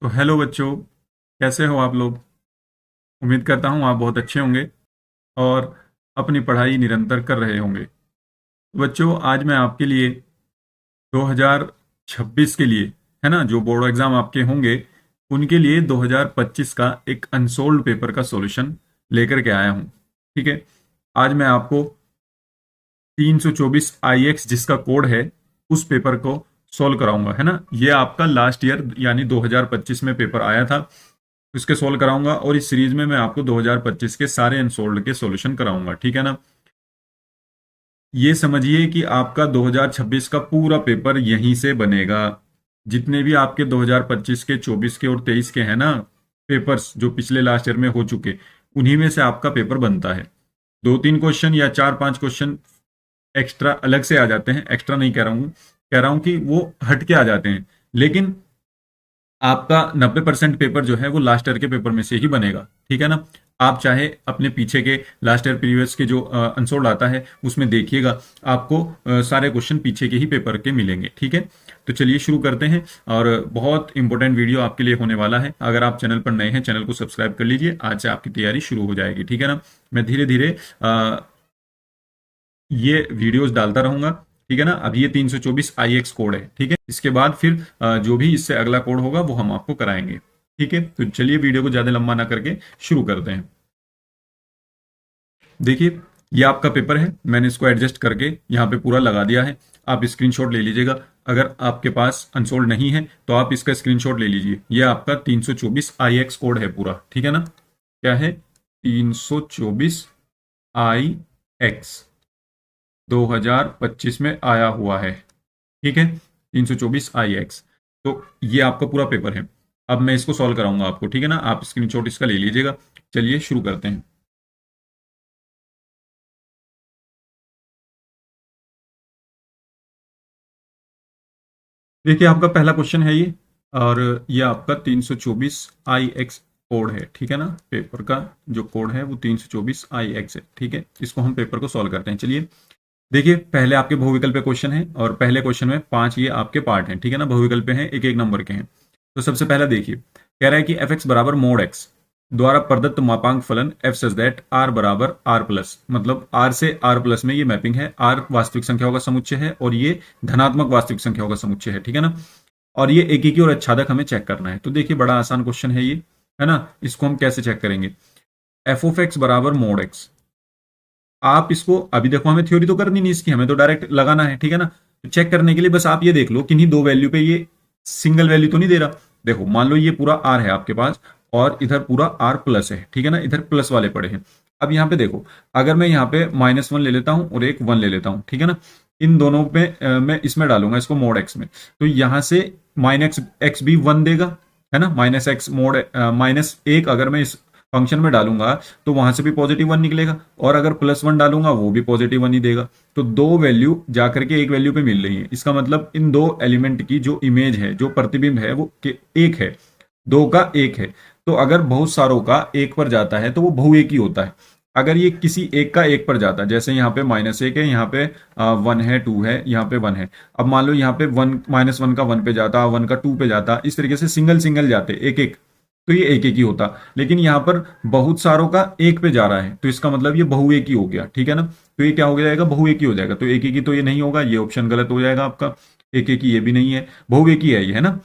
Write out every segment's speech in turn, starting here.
तो हेलो बच्चों, कैसे हो आप लोग। उम्मीद करता हूँ आप बहुत अच्छे होंगे और अपनी पढ़ाई निरंतर कर रहे होंगे। तो बच्चों, आज मैं आपके लिए 2026 के लिए, है ना, जो बोर्ड एग्जाम आपके होंगे उनके लिए 2025 का एक अनसोल्ड पेपर का सॉल्यूशन लेकर के आया हूँ। ठीक है। आज मैं आपको 324 IX जिसका कोड है उस पेपर को सॉल्व कराऊंगा, है ना। ये आपका लास्ट ईयर यानी 2025 में पेपर आया था, इसके सोल्व कराऊंगा और इस सीरीज में मैं आपको 2025 के सारे अनसोल्ड के सॉल्यूशन कराऊंगा। ठीक है ना। ये समझिए कि आपका 2026 का पूरा पेपर यहीं से बनेगा। जितने भी आपके 2025 के, 24 के और 23 के हैं ना पेपर्स, जो पिछले लास्ट ईयर में हो चुके, उन्हीं में से आपका पेपर बनता है। दो तीन क्वेश्चन या चार पांच क्वेश्चन एक्स्ट्रा अलग से आ जाते हैं। एक्स्ट्रा नहीं कह रहा हूं कि वो हट के आ जाते हैं, लेकिन आपका 90% पेपर जो है वो लास्ट ईयर के पेपर में से ही बनेगा। ठीक है ना। आप चाहे अपने पीछे के लास्ट ईयर प्रीवियस के जो अनसोल्ड आता है उसमें देखिएगा, आपको सारे क्वेश्चन पीछे के ही पेपर के मिलेंगे। ठीक है। तो चलिए शुरू करते हैं। और बहुत इंपॉर्टेंट वीडियो आपके लिए होने वाला है। अगर आप चैनल पर नए हैं, चैनल को सब्सक्राइब कर लीजिए। आज से आपकी तैयारी शुरू हो जाएगी। ठीक है ना। मैं धीरे धीरे ये वीडियोस डालता रहूंगा। ठीक है ना। अब ये 324 IX कोड है। ठीक है। इसके बाद फिर जो भी इससे अगला कोड होगा वो हम आपको कराएंगे। ठीक है। तो चलिए वीडियो को ज्यादा लंबा ना करके शुरू करते हैं। देखिए, ये आपका पेपर है। मैंने इसको एडजस्ट करके यहाँ पे पूरा लगा दिया है। आप स्क्रीनशॉट ले लीजिएगा। अगर आपके पास अनसोल्ड नहीं है तो आप इसका स्क्रीनशॉट ले लीजिए। ये आपका 324 IX कोड है पूरा। ठीक है ना। क्या है? 324 IX 2025 में आया हुआ है। ठीक है। 324 IX। तो ये आपका पूरा पेपर है। अब मैं इसको सॉल्व कराऊंगा आपको। ठीक है ना। आप स्क्रीनशॉट इसका ले लीजिएगा। चलिए शुरू करते हैं। देखिए, आपका पहला क्वेश्चन है ये। और ये आपका 324 IX कोड है। ठीक है ना। पेपर का जो कोड है वो 324 IX है। ठीक है। इसको हम पेपर को सॉल्व करते हैं। चलिए देखिए, पहले आपके बहुविकल्प पे क्वेश्चन है और पहले क्वेश्चन में पांच ये आपके पार्ट हैं। ठीक है ना। बहुविकल्प पे हैं, एक एक नंबर के हैं। तो सबसे पहला देखिए, कह रहा है कि एफ एक्स बराबर मोड एक्स द्वारा प्रदत्त मापांक फलन एफ सच दैट आर बराबर आर प्लस, मतलब आर से आर प्लस में ये मैपिंग है। आर वास्तविक संख्याओं का समुच्चय है और ये धनात्मक वास्तविक संख्याओं का समुच्चय है। ठीक है ना। और ये एकीकी और अच्छादक हमें चेक करना है। तो देखिए, बड़ा आसान क्वेश्चन है ये, है ना। इसको हम कैसे चेक करेंगे? एफ ऑफ एक्स बराबर मोड एक्स। आप इसको अभी देखो, हमें थ्योरी तो करनी नहीं इसकी, हमें तो डायरेक्ट लगाना है। ठीक है ना। तो चेक करने के लिए बस आप ये देख लो किन्हीं दो वैल्यू पे ये सिंगल वैल्यू तो नहीं दे रहा। देखो, मान लो ये पूरा आर है आपके पास और इधर पूरा आर प्लस है। ठीक है ना। इधर प्लस वाले पड़े हैं। अब यहाँ पे देखो, अगर मैं यहाँ पे -1 ले लेता हूँ और एक 1 ले लेता हूँ, ठीक है ना, इन दोनों पे मैं इसमें डालूंगा इसको मोड एक्स में, तो यहाँ से माइनस एक्स भी 1 देगा, है ना। -x मोड -1 अगर मैं इस फंक्शन में डालूंगा तो वहां से भी +1 निकलेगा, और अगर +1 डालूंगा वो भी +1 ही देगा। तो दो वैल्यू जाकर के एक वैल्यू पे मिल रही है। इसका मतलब इन दो एलिमेंट की जो इमेज है, जो प्रतिबिंब है, वो एक है, दो का एक है। तो अगर बहुत सारों का एक पर जाता है तो वो बहुएकी होता है। अगर ये किसी एक का एक पर जाता है, जैसे यहाँ पे -1 है, यहाँ पे 1 है, 2 है, यहाँ पे 1 है। अब मान लो यहाँ पे -1 का 1 पे जाता, 1 का 2 पे जाता, इस तरीके से सिंगल सिंगल जाते एक एक, तो ये एक एक ही होता। लेकिन यहाँ पर बहुत सारों का एक पे जा रहा है, तो इसका मतलब ये बहुएकी हो गया। ठीक है ना। तो ये क्या हो जाएगा? बहुएकी हो जाएगा। तो एक एक ही तो ये नहीं होगा, ये ऑप्शन गलत हो जाएगा आपका। एक एक ही ये भी नहीं है, बहुएकी है ये, है ना।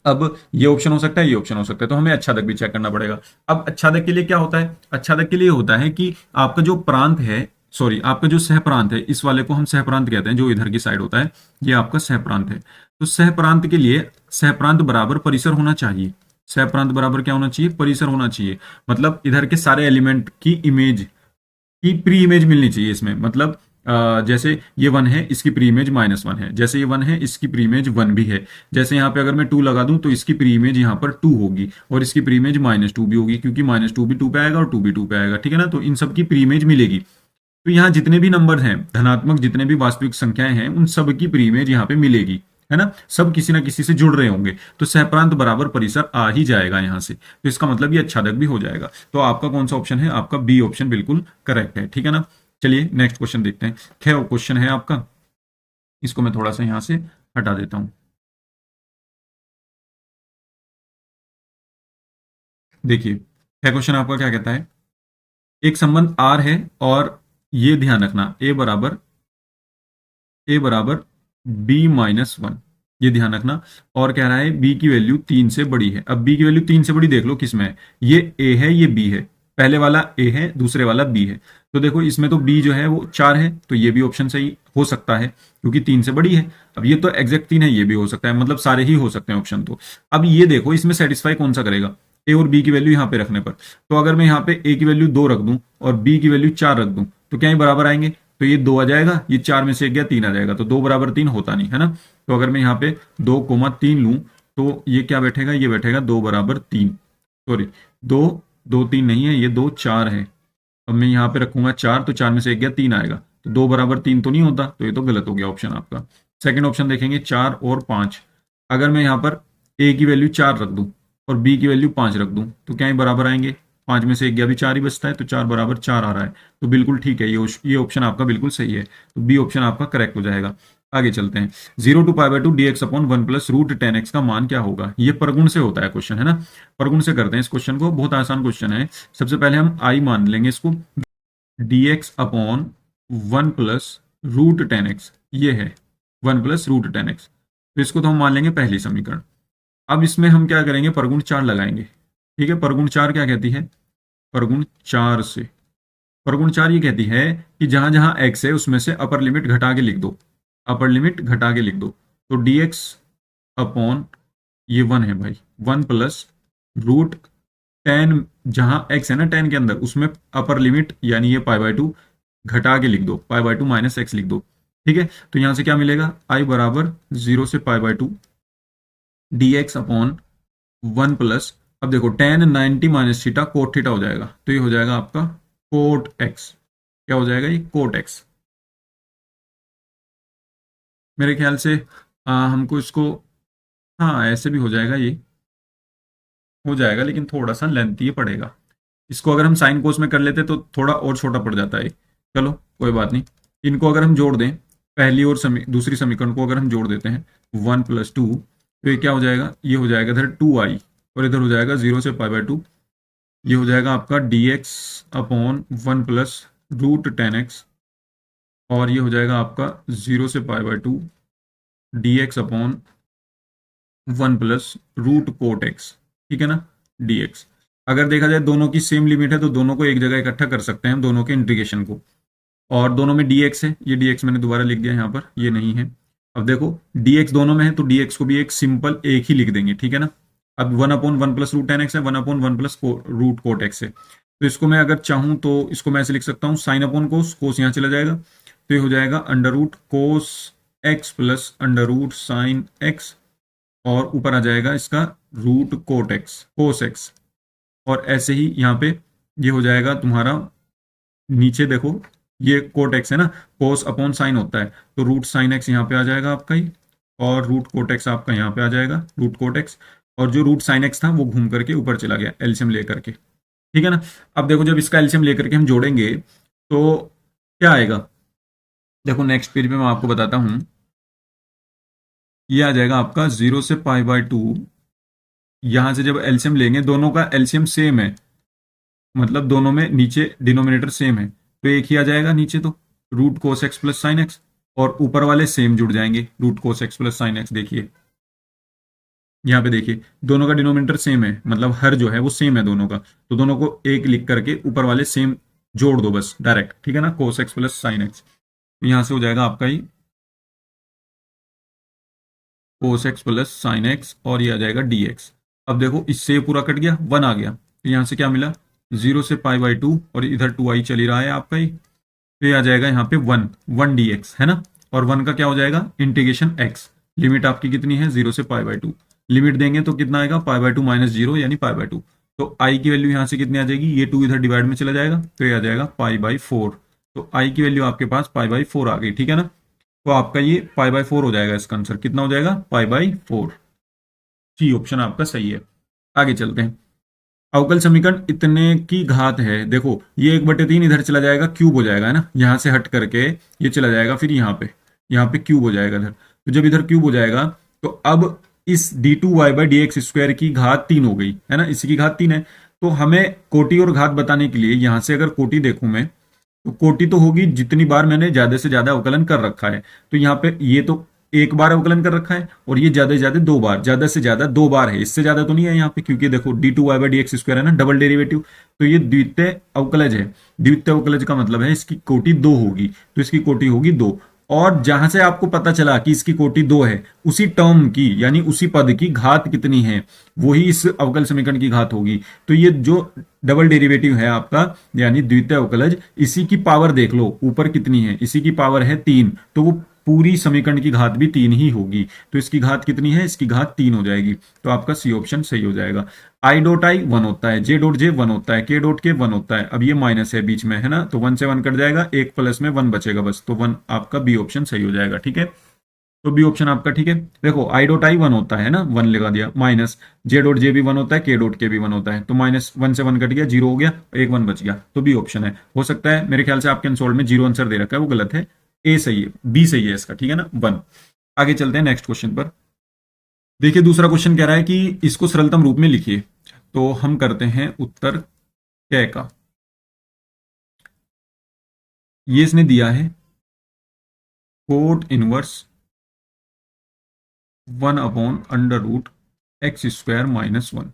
अब ये ऑप्शन हो सकता है, ये ऑप्शन हो सकता है, तो हमें अच्छादक भी चेक करना पड़ेगा। अब अच्छादक के लिए क्या होता है? अच्छादक के लिए होता है कि आपका जो प्रांत है, सॉरी, आपका जो सहप्रांत है, इस वाले को हम सहप्रांत कहते हैं, जो इधर की साइड होता है, ये आपका सहप्रांत है। तो सहप्रांत के लिए सहप्रांत बराबर परिसर होना चाहिए। सहप्रांत बराबर क्या होना चाहिए? परिसर होना चाहिए। मतलब इधर के सारे एलिमेंट की इमेज की प्री इमेज मिलनी चाहिए इसमें। मतलब जैसे ये 1 है, इसकी प्री इमेज -1 है। जैसे ये 1 है, इसकी प्री इमेज 1 भी है। जैसे यहाँ पे अगर मैं 2 लगा दूं तो इसकी प्री इमेज यहाँ पर 2 होगी और इसकी प्री इमेज -2 भी होगी, क्योंकि -2 भी 2 पे आएगा और 2 भी 2 पे आएगा। ठीक है ना। तो इन सब की प्री इमेज मिलेगी। तो यहाँ जितने भी नंबर हैं धनात्मक, जितने भी वास्तविक संख्याएं हैं, उन सब की प्री इमेज यहाँ पे मिलेगी, है ना। सब किसी ना किसी से जुड़ रहे होंगे, तो सहप्रांत बराबर परिसर आ ही जाएगा यहाँ से। तो इसका मतलब ये अच्छादक भी हो जाएगा। तो आपका कौन सा ऑप्शन है? आपका बी ऑप्शन बिल्कुल करेक्ट है। ठीक है ना। चलिए नेक्स्ट क्वेश्चन देखते हैं। क्या क्वेश्चन है आपका? इसको मैं थोड़ा सा यहाँ से हटा देता हूँ। देखिए क्या क्वेश्चन आपका क्या कहता है, एक संबंध आर है और ये ध्यान रखना ए बराबर बी माइनस वन, ये ध्यान रखना। और कह रहा है बी की वैल्यू 3 से बड़ी है। अब बी की वैल्यू 3 से बड़ी देख लो किस में है, ये ए है ये बी है, पहले वाला ए है दूसरे वाला बी है। तो देखो इसमें तो बी जो है वो 4 है, तो ये भी ऑप्शन सही हो सकता है क्योंकि 3 से बड़ी है। अब ये तो एग्जैक्ट 3 है, ये भी हो सकता है, मतलब सारे ही हो सकते हैं ऑप्शन। तो अब ये देखो इसमें सेटिस्फाई कौन सा करेगा, ए और बी की वैल्यू यहाँ पे रखने पर। तो अगर मैं यहाँ पे ए की वैल्यू 2 रख दूं और बी की वैल्यू 4 रख दूं तो क्या ये बराबर आएंगे, तो ये 2 आ जाएगा, ये 4 में से एक गया 3 आ जाएगा, तो 2 बराबर 3 होता नहीं है ना। तो अगर मैं यहाँ पे 2,3 लूं तो ये क्या बैठेगा, ये बैठेगा 2 बराबर 3, सॉरी 2, 2 3 नहीं है, ये 2 4 है। अब मैं यहाँ पे रखूंगा 4, तो 4 में से एक गया 3 आएगा, तो 2 बराबर 3 तो नहीं होता, तो ये तो गलत हो गया ऑप्शन आपका। सेकंड ऑप्शन देखेंगे 4 और 5। अगर मैं यहाँ पर ए की वैल्यू 4 रख दूं और बी की वैल्यू 5 रख दूं तो क्या ये बराबर आएंगे, 5 में से एक गया भी 4 ही बचता है, तो 4 बराबर 4 आ रहा है। तो बिल्कुल ठीक है, ये ऑप्शन आपका बिल्कुल सही है, तो बी ऑप्शन आपका करेक्ट हो जाएगा। आगे चलते हैं, 0 to π/2 dx upon 1 plus root 10x का मान क्या होगा। ये परगुण से होता है क्वेश्चन, है ना। परगुण से करते हैं इस क्वेश्चन को, बहुत आसान क्वेश्चन है। सबसे पहले हम आई मान लेंगे इसको, dx upon 1 plus root 10x, ये है 1 प्लस रूट 10x, तो इसको तो हम मान लेंगे पहली समीकरण। अब इसमें हम क्या करेंगे, परगुण 4 लगाएंगे। ठीक है, परगुण 4 क्या कहती है, परगुण 4 से, परगुण 4 ये कहती है कि जहां जहां x है उसमें से अपर लिमिट घटा के लिख दो, अपर लिमिट घटा के लिख दो। तो dx अपॉन ये 1 है भाई, 1 प्लस रूट 10, जहां x है ना 10 के अंदर, उसमें अपर लिमिट यानी ये π/2 घटा के लिख दो, π/2 माइनस एक्स लिख दो। ठीक है, तो यहां से क्या मिलेगा, i बराबर 0 से π/2 dx अपॉन 1 प्लस, अब देखो tan 90 minus theta cot theta हो जाएगा, तो ये हो जाएगा आपका कोट एक्स। क्या हो जाएगा, ये कोट एक्स। मेरे ख्याल से हमको इसको, हाँ ऐसे भी हो जाएगा, ये हो जाएगा लेकिन थोड़ा सा लेंथी पड़ेगा। इसको अगर हम साइन कोस में कर लेते तो थोड़ा और छोटा पड़ जाता है। चलो कोई बात नहीं, इनको अगर हम जोड़ दें, पहली और दूसरी समीकरण को अगर हम जोड़ देते हैं 1 + 2, तो ये क्या हो जाएगा, ये हो जाएगा इधर 2i और इधर हो जाएगा 0 से π/2, ये हो जाएगा आपका dx upon 1 plus root 10x, और ये हो जाएगा आपका 0 से π/2 dx upon 1 plus root cot x. ठीक है ना, dx। अगर देखा जाए दोनों की सेम लिमिट है तो दोनों को एक जगह इकट्ठा कर सकते हैं हम, दोनों के इंटीग्रेशन को। और दोनों में dx है, ये dx मैंने दोबारा लिख दिया यहाँ पर, ये नहीं है। अब देखो dx दोनों में है तो dx को भी एक सिंपल एक ही लिख देंगे। ठीक है ना, अब 1/1 प्लस रूट 10x है, 1/1 प्लस रूट कोट एक्स है। तो इसको मैं अगर चाहूं तो इसको मैं ऐसे लिख सकता हूँ, साइन अपॉन कोस, कोस यहाँ चला जाएगा, तो ये हो जाएगा under root cos x plus under root sine x, और ऊपर आ जाएगा इसका root cot x, cos x. और ऐसे ही यहाँ पे ये हो जाएगा तुम्हारा, नीचे देखो ये कोट एक्स है ना, कोस अपॉन साइन होता है, तो रूट साइन एक्स यहाँ पे आ जाएगा आपका ही, और रूट कोट एक्स आपका यहाँ पे आ जाएगा, रूट कोट एक्स। और जो रूट साइन एक्स था वो घूम करके ऊपर चला गया एलसीएम लेकर के। ठीक है ना, अब देखो जब इसका एलसीएम लेकर के हम जोड़ेंगे तो क्या आएगा, देखो नेक्स्ट पेज में मैं आपको बताता हूं, ये आ जाएगा आपका 0 से π/2। यहां से जब एलसीएम लेंगे, दोनों का एलसीएम सेम है, मतलब दोनों में नीचे डिनोमिनेटर सेम है, तो एक ही आ जाएगा नीचे, तो root cos x plus sine x, और ऊपर वाले सेम जुड़ जाएंगे, root cos x plus sine x. देखिए यहाँ पे देखिए दोनों का डिनोमिनेटर सेम है, मतलब हर जो है वो सेम है दोनों का, तो दोनों को एक लिख करके ऊपर वाले सेम जोड़ दो बस डायरेक्ट। ठीक है ना, cos x plus sine x, तो यहां से हो जाएगा आपका ही cos x plus sine x, और ये आ जाएगा dx। अब देखो इससे ये पूरा कट गया, 1 आ गया, तो यहाँ से क्या मिला, 0 से π/2, और इधर 2i चल ही रहा है आपका ही, तो ये आ जाएगा यहाँ पे 1 dx, है ना। और 1 का क्या हो जाएगा, इंटीग्रेशन x, लिमिट आपकी कितनी है 0 से π/2, लिमिट देंगे तो कितना आएगा π/2 माइनस 0 यानी π/2, तो i की वैल्यू यहाँ से कितनी आ जाएगी, ये 2 इधर डिवाइड में चला जाएगा, तो ये आ जाएगा π/4, तो i की वैल्यू आपके पास π/4 आ गई। ठीक है ना, तो आपका ये π/4 हो जाएगा, इसका आंसर कितना हो जाएगा, π/4। सी ऑप्शन आपका सही है। आगे चलते हैं, अवकल समीकरण इतने की घात है, देखो ये 1/3 इधर चला जाएगा, क्यूब हो जाएगा, है ना, यहां से हट करके ये चला जाएगा, फिर यहाँ पे क्यूब हो जाएगा इधर, तो जब इधर क्यूब हो जाएगा तो अब इस d2y/dx² की घात 3 हो गई, है ना, इसी की घात 3 है, तो हमें कोटि और घात बताने के लिए यहां से अगर कोटि देखूं मैं, तो कोटि तो होगी जितनी बार मैंने ज्यादा से ज्यादा अवकलन कर रखा है। तो यहाँ पे ये तो एक बार अवकलन कर रखा है, और ये ज्यादा से ज्यादा दो बार, ज्यादा से ज्यादा दो बार है, इससे ज्यादा तो नहीं है यहाँ पे, क्योंकि देखो d2y/dx² है ना, डबल डेरिवेटिव। तो ये द्वितीय अवकलज है। द्वितीय अवकलज का मतलब है इसकी कोटि दो होगी, तो इसकी कोटि होगी दो। और जहां से आपको पता चला कि इसकी कोटि दो है, उसी टर्म की यानी उसी पद की घात कितनी है, वही इस अवकल समीकरण की घात होगी। तो ये जो डबल डेरिवेटिव है आपका यानी द्वितीय अवकलज, इसी की पावर देख लो ऊपर कितनी है, इसी की पावर है 3, तो वो पूरी समीकरण की घात भी 3 ही होगी। तो इसकी घात कितनी है, इसकी घात 3 हो जाएगी। तो आपका सी ऑप्शन सही हो जाएगा। आई डॉट आई 1 होता है, जे डॉट जे 1 होता है, के डॉट के 1 होता है। अब ये माइनस है बीच में है ना, तो 1 से 1 कट जाएगा, एक प्लस में 1 बचेगा बस, तो 1 आपका बी ऑप्शन सही हो जाएगा। ठीक है, तो बी ऑप्शन आपका ठीक है। देखो आई डॉट आई 1 होता है ना, 1 लगा दिया, माइनस जे डॉट जे भी 1 होता है, के डॉट के भी 1 होता है, तो माइनस 1 से 1 कट गया, 0 हो गया, एक 1 बच गया, तो बी ऑप्शन है। हो सकता है मेरे ख्याल से आपके आंसर में 0 आंसर दे रखा है, वो गलत है, ए सही है, बी सही है इसका, ठीक है ना, 1। आगे चलते हैं नेक्स्ट क्वेश्चन पर। देखिए दूसरा क्वेश्चन कह रहा है कि इसको सरलतम रूप में लिखिए। तो हम करते हैं उत्तर क का। ये इसने दिया है कोट इनवर्स 1/√x² - 1।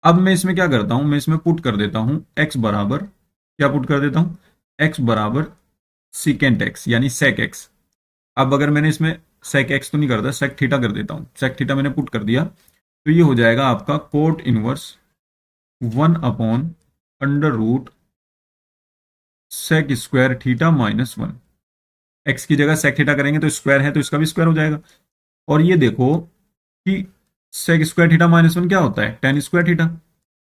अब मैं इसमें क्या करता हूं, मैं इसमें पुट कर देता हूं x बराबर, क्या पुट कर देता हूं, x बराबर सीकेंट x यानी सेक x। अब अगर मैंने इसमें सेक x तो नहीं करता, सेक थीटा कर देता हूं, सेक थीटा मैंने पुट कर दिया, तो ये हो जाएगा आपका कोट इनवर्स 1/√sec² - 1। x की जगह सेक थीटा करेंगे तो स्क्वायर है, तो इसका भी स्क्वायर हो जाएगा। और ये देखो कि sec²θ - 1 क्या होता है, tan²θ,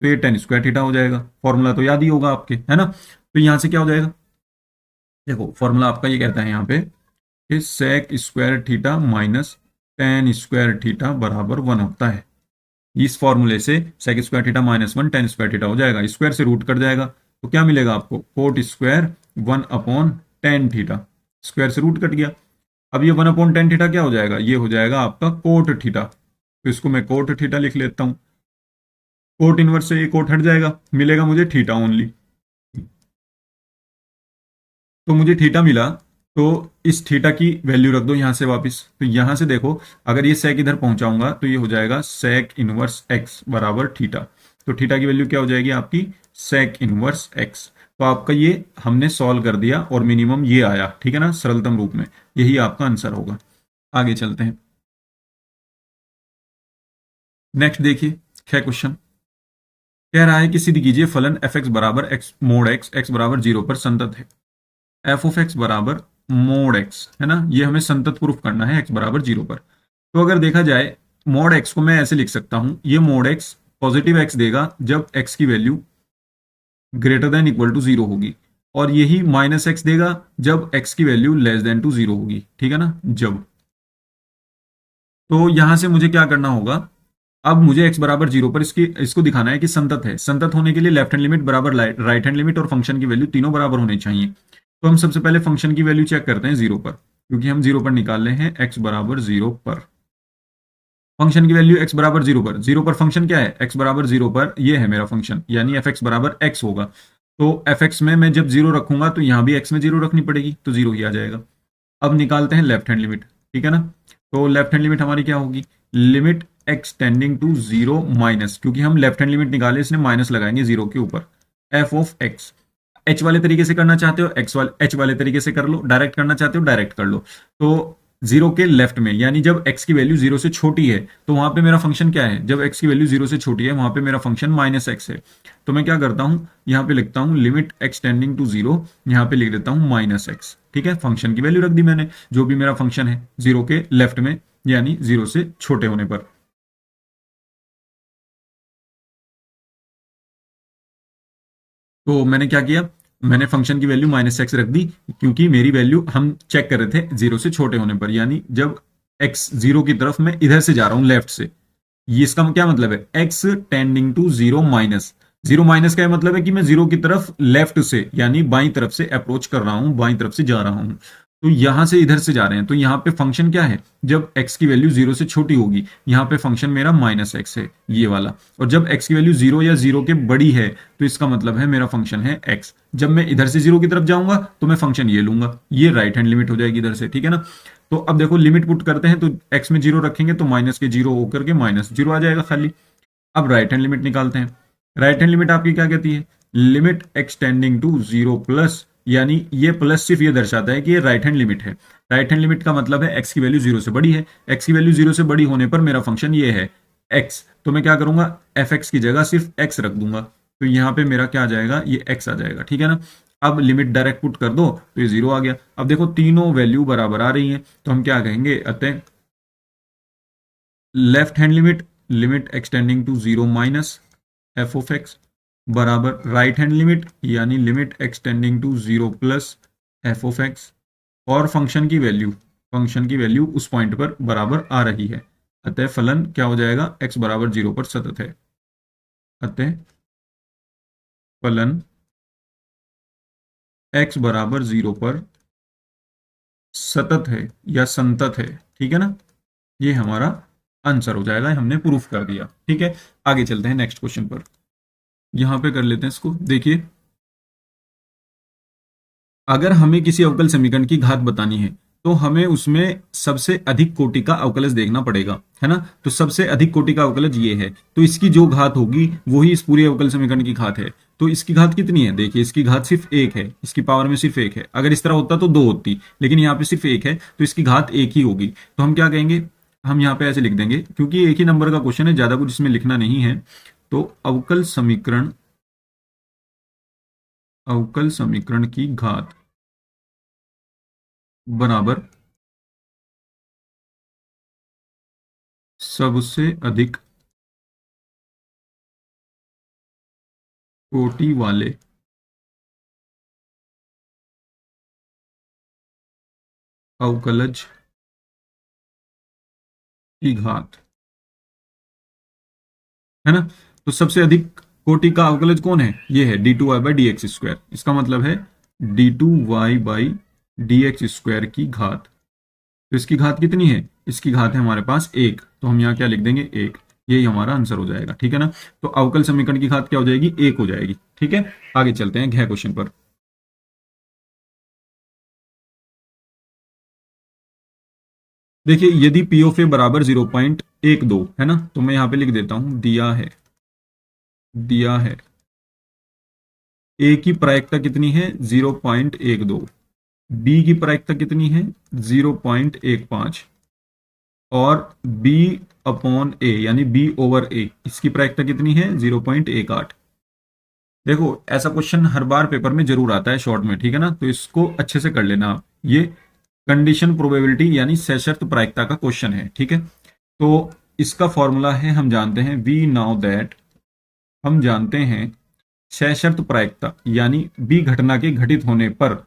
तो ये tan²θ हो जाएगा। फॉर्मूला तो याद ही होगा आपके, है ना। तो यहां से क्या हो जाएगा, देखो फॉर्मूला आपका ये कहता है यहाँ पे कि sec² माइनस tan² बराबर 1 होता है। इस फॉर्मूले से sec² -1 tan² हो जाएगा, स्क्वायर से रूट कट जाएगा, तो क्या मिलेगा आपको, कोट² 1/tan², स्क्वायर से रूट कट गया। अब ये 1/tan² क्या हो जाएगा, ये हो जाएगा आपका कोट थीटा, तो इसको मैं कोट थीटा लिख लेता हूं। कोट इनवर्स से ये कोट हट जाएगा, मिलेगा मुझे थीटा ओनली। तो मुझे थीटा मिला, तो इस थीटा की वैल्यू रख दो यहां से वापस। तो यहां से देखो अगर ये सेक इधर पहुंचाऊंगा तो ये हो जाएगा सेक इनवर्स एक्स बराबर थीटा। तो थीटा की वैल्यू क्या हो जाएगी आपकी, सेक इनवर्स एक्स। तो आपका ये हमने सॉल्व कर दिया और मिनिमम ये आया, ठीक है ना, सरलतम रूप में, यही आपका आंसर होगा। आगे चलते हैं, नेक्स्ट देखिए क्या क्वेश्चन कह रहा है कि सिद्ध कीजिए फलन एफ एक्स बराबर एक्स मोड एक्स एक्स बराबर 0 पर संतत है। एफ ऑफ एक्स बराबर मोड एक्स है ना, ये हमें संतत प्रूफ करना है एक्स बराबर 0 पर। तो अगर देखा जाए मोड एक्स को मैं ऐसे लिख सकता हूं, ये मोड एक्स पॉजिटिव एक्स देगा जब एक्स की value greater than equal to 0 होगी, और यही माइनस एक्स देगा जब एक्स की वैल्यू लेस देन टू 0 होगी, ठीक है ना, जब। तो यहां से मुझे क्या करना होगा, अब मुझे x बराबर 0 पर इसको दिखाना है कि संतत है। संतत होने के लिए लेफ्ट हैंड लिमिट बराबर राइट हैंड लिमिट और फंक्शन की वैल्यू तीनों बराबर होनी चाहिए। तो हम सबसे पहले फंक्शन की वैल्यू चेक करते हैं 0 पर, क्योंकि हम 0 पर निकाल रहे हैं x बराबर 0 पर। फंक्शन की वैल्यू x बराबर 0 पर, 0 पर फंक्शन क्या है, x बराबर 0 पर ये है मेरा फंक्शन, यानी एफ एक्स बराबर x होगा। तो एफ एक्स में मैं जब 0 रखूंगा तो यहां भी x में 0 रखनी पड़ेगी, तो 0 ही आ जाएगा। अब निकालते हैं लेफ्ट हैंड लिमिट, ठीक है ना। तो लेफ्ट हैंड लिमिट हमारी क्या होगी, limit x tending to 0 minus, क्योंकि हम लेफ्ट हैंड लिमिट निकाले इसने माइनस लगाएंगे 0 के ऊपर, f ऑफ x। h वाले तरीके से करना चाहते हो h वाले तरीके से कर लो, डायरेक्ट करना चाहते हो डायरेक्ट कर लो। तो 0 के लेफ्ट में, यानी जब x की वैल्यू 0 से छोटी है तो वहां पे मेरा फंक्शन क्या है, जब x की वैल्यू 0 से छोटी है वहां पे मेरा फंक्शन माइनस एक्स है। तो मैं क्या करता हूं, यहां पे लिखता हूं लिमिट x टेंडिंग टू 0, यहां पे लिख देता हूं माइनस एक्स, ठीक है। फंक्शन की वैल्यू रख दी मैंने, जो भी मेरा फंक्शन है 0 के लेफ्ट में, यानी 0 से छोटे होने पर। तो मैंने क्या किया, मैंने फंक्शन की वैल्यू माइनस एक्स रख दी, क्योंकि मेरी वैल्यू हम चेक कर रहे थे 0 से छोटे होने पर, यानी जब x 0 की तरफ मैं इधर से जा रहा हूं लेफ्ट से। ये इसका क्या मतलब है, x tending to 0 minus, 0 minus का मतलब है कि मैं 0 की तरफ लेफ्ट से यानी बाई तरफ से अप्रोच कर रहा हूं, बाई तरफ से जा रहा हूं। तो यहां से इधर से जा रहे हैं, तो यहाँ पे फंक्शन क्या है, जब x की वैल्यू 0 से छोटी होगी, यहाँ पे फंक्शन मेरा -x है ये वाला, और जब x की वैल्यू 0 या 0 के बड़ी है तो इसका मतलब है मेरा फंक्शन है x। जब मैं इधर से 0 की तरफ जाऊंगा तो मैं फंक्शन ये लूंगा, ये राइट हैंड लिमिट हो जाएगी इधर से, ठीक है ना। तो अब देखो लिमिट पुट करते हैं, तो x में 0 रखेंगे तो माइनस के 0 होकर के -0 आ जाएगा खाली। अब राइट हैंड लिमिट निकालते हैं। राइट हैंड लिमिट आपकी क्या कहती है, लिमिट एक्सटेंडिंग टू 0 प्लस, यानी ये प्लस सिर्फ ये दर्शाता है कि ये राइट हैंड लिमिट है। राइट हैंड लिमिट का मतलब है x की वैल्यू 0 से बड़ी है, x की वैल्यू 0 से बड़ी होने पर मेरा फंक्शन ये है x, तो मैं क्या करूंगा, fx की जगह सिर्फ x रख दूंगा, तो यहां पे मेरा क्या आ जाएगा, ये x आ जाएगा, ठीक है ना। अब लिमिट डायरेक्ट पुट कर दो तो ये 0 आ गया। अब देखो तीनों वैल्यू बराबर आ रही हैं, तो हम क्या कहेंगे, अतः left hand limit, limit x tending to 0 minus f of x, बराबर राइट हैंड लिमिट यानी limit x tending to 0 plus f of x, और फंक्शन की वैल्यू उस पॉइंट पर बराबर आ रही है, अतः फलन क्या हो जाएगा, x बराबर 0 पर सतत है। अतः फलन x बराबर 0 पर सतत है या संतत है, ठीक है ना। ये हमारा आंसर हो जाएगा, हमने प्रूफ कर दिया, ठीक है। आगे चलते हैं नेक्स्ट क्वेश्चन पर, यहां पे कर लेते हैं इसको। देखिए, अगर हमें किसी अवकल समीकरण की घात बतानी है तो हमें उसमें सबसे अधिक कोटि का अवकलज देखना पड़ेगा, है ना। तो सबसे अधिक कोटि का अवकलज ये है, तो इसकी जो घात होगी वही इस पूरे अवकल समीकरण की घात है। तो इसकी घात कितनी है, देखिए इसकी घात सिर्फ 1 है, इसकी पावर में सिर्फ 1 है। अगर इस तरह होता तो 2 होती, लेकिन यहाँ पे सिर्फ 1 है, तो इसकी घात 1 ही होगी। तो हम क्या कहेंगे, हम यहाँ पे ऐसे लिख देंगे, क्योंकि एक ही नंबर का क्वेश्चन है, ज्यादा कुछ इसमें लिखना नहीं है। तो अवकल समीकरण की घात बराबर सबसे अधिक कोटि वाले अवकलज की घात, है ना। तो सबसे अधिक कोटि का अवकलज कौन है, ये है d2y/dx²। इसका मतलब है d2y/dx² की घात। तो इसकी घात कितनी है, इसकी घात है हमारे पास 1, तो हम यहाँ क्या लिख देंगे, 1। यही हमारा आंसर हो जाएगा, ठीक है ना। तो अवकल समीकरण की घात क्या हो जाएगी, 1 हो जाएगी, ठीक है। आगे चलते हैं घ क्वेश्चन पर। देखिए, यदि पी ऑफ ए बराबर 0.12 है ना, तो मैं यहां पे लिख देता हूं, दिया है ए की प्रायिकता कितनी है, 0.12, बी की प्रायिकता कितनी है, 0.15, और बी अपॉन ए यानी बी ओवर ए, इसकी प्रायिकता कितनी है, 0.18। देखो, ऐसा क्वेश्चन हर बार पेपर में जरूर आता है शॉर्ट में, ठीक है ना, तो इसको अच्छे से कर लेना आप। ये कंडीशन प्रोबेबिलिटी यानी सशर्त प्रायिकता का क्वेश्चन है, ठीक है। तो इसका फॉर्मूला है, हम जानते हैं, वी नाउ दैट, हम जानते हैं सशर्त प्रायिकता यानी बी घटना के घटित होने पर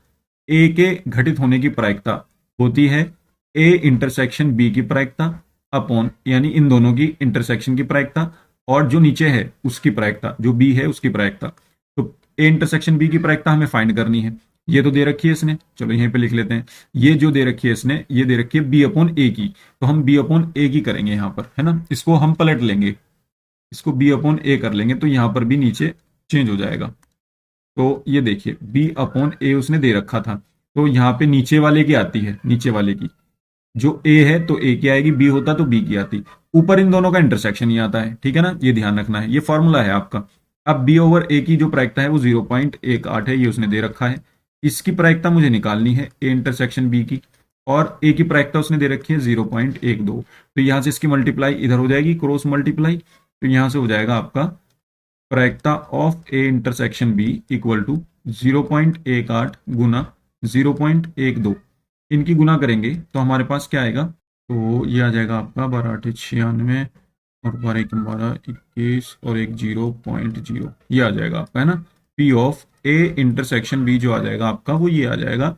ए के घटित होने की प्रायिकता होती है ए इंटरसेक्शन बी की प्रायिकता अपॉन, यानी इन दोनों की इंटरसेक्शन की प्रायिकता, और जो नीचे है उसकी प्रायिकता, जो बी है उसकी प्रायिकता। तो ए इंटरसेक्शन बी की प्रायिकता हमें फाइंड करनी है, ये तो दे रखी है इसने, चलो यहीं पे लिख लेते हैं। ये जो दे रखी है इसने, ये दे रखी है बी अपॉन ए की, तो हम बी अपॉन ए की करेंगे यहां पर, है ना। इसको हम पलट लेंगे, इसको बी अपॉन ए कर लेंगे, तो यहां पर भी नीचे चेंज हो जाएगा। तो ये देखिए बी अपॉन ए उसने दे रखा था, तो यहाँ पे नीचे वाले की आती है, नीचे वाले की जो ए है तो ए की आएगी, बी होता तो बी की आती, ऊपर इन दोनों का इंटरसेक्शन ही आता है, ठीक है ना। ये ध्यान रखना है, ये फॉर्मूला है आपका। अब बी ओवर ए की जो प्रायिकता है वो 0.18 है, ये उसने दे रखा है। इसकी प्रायिकता मुझे निकालनी है ए इंटरसेक्शन बी की, और ए की प्रायिकता उसने दे रखी है 0.12, तो यहां से इसकी मल्टीप्लाई इधर हो जाएगी, क्रॉस मल्टीप्लाई, तो यहां से हो जाएगा आपका प्रायिकता of A intersection B equal to 0.18 गुना 0.12, इनकी गुना करेंगे तो हमारे पास क्या आएगा, तो ये आ जाएगा आपका 12×8 = 96, और 12×1 = 21, और एक 0.0, ये आ जाएगा आपका, है ना। P of A intersection B जो आ जाएगा आपका वो ये आ जाएगा,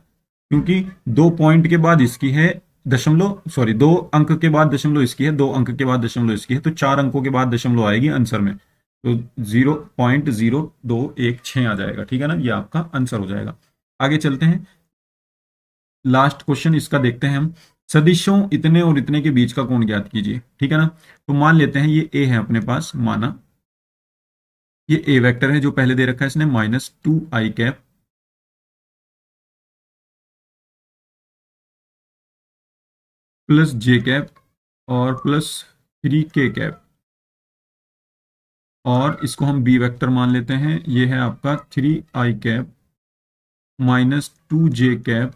क्योंकि 2 पॉइंट के बाद इसकी है दशमलव, सॉरी 2 अंक के बाद दशमलव इसकी है, 2 अंक के बाद दशमलव इसकी है, तो 4 अंकों के बाद दशमलव आएगी आंसर में, तो 0.0216 आ जाएगा, ठीक है ना। ये आपका आंसर हो जाएगा। आगे चलते हैं, लास्ट क्वेश्चन इसका देखते हैं हम। सदिशों इतने और इतने के बीच का कोण ज्ञात कीजिए, ठीक है ना। तो मान लेते हैं ये ए है अपने पास, माना ये ए वेक्टर है जो पहले दे रखा है इसने, -2i cap plus J cap और +3k कैप, और इसको हम बी वेक्टर मान लेते हैं, ये है आपका 3i cap -2j cap,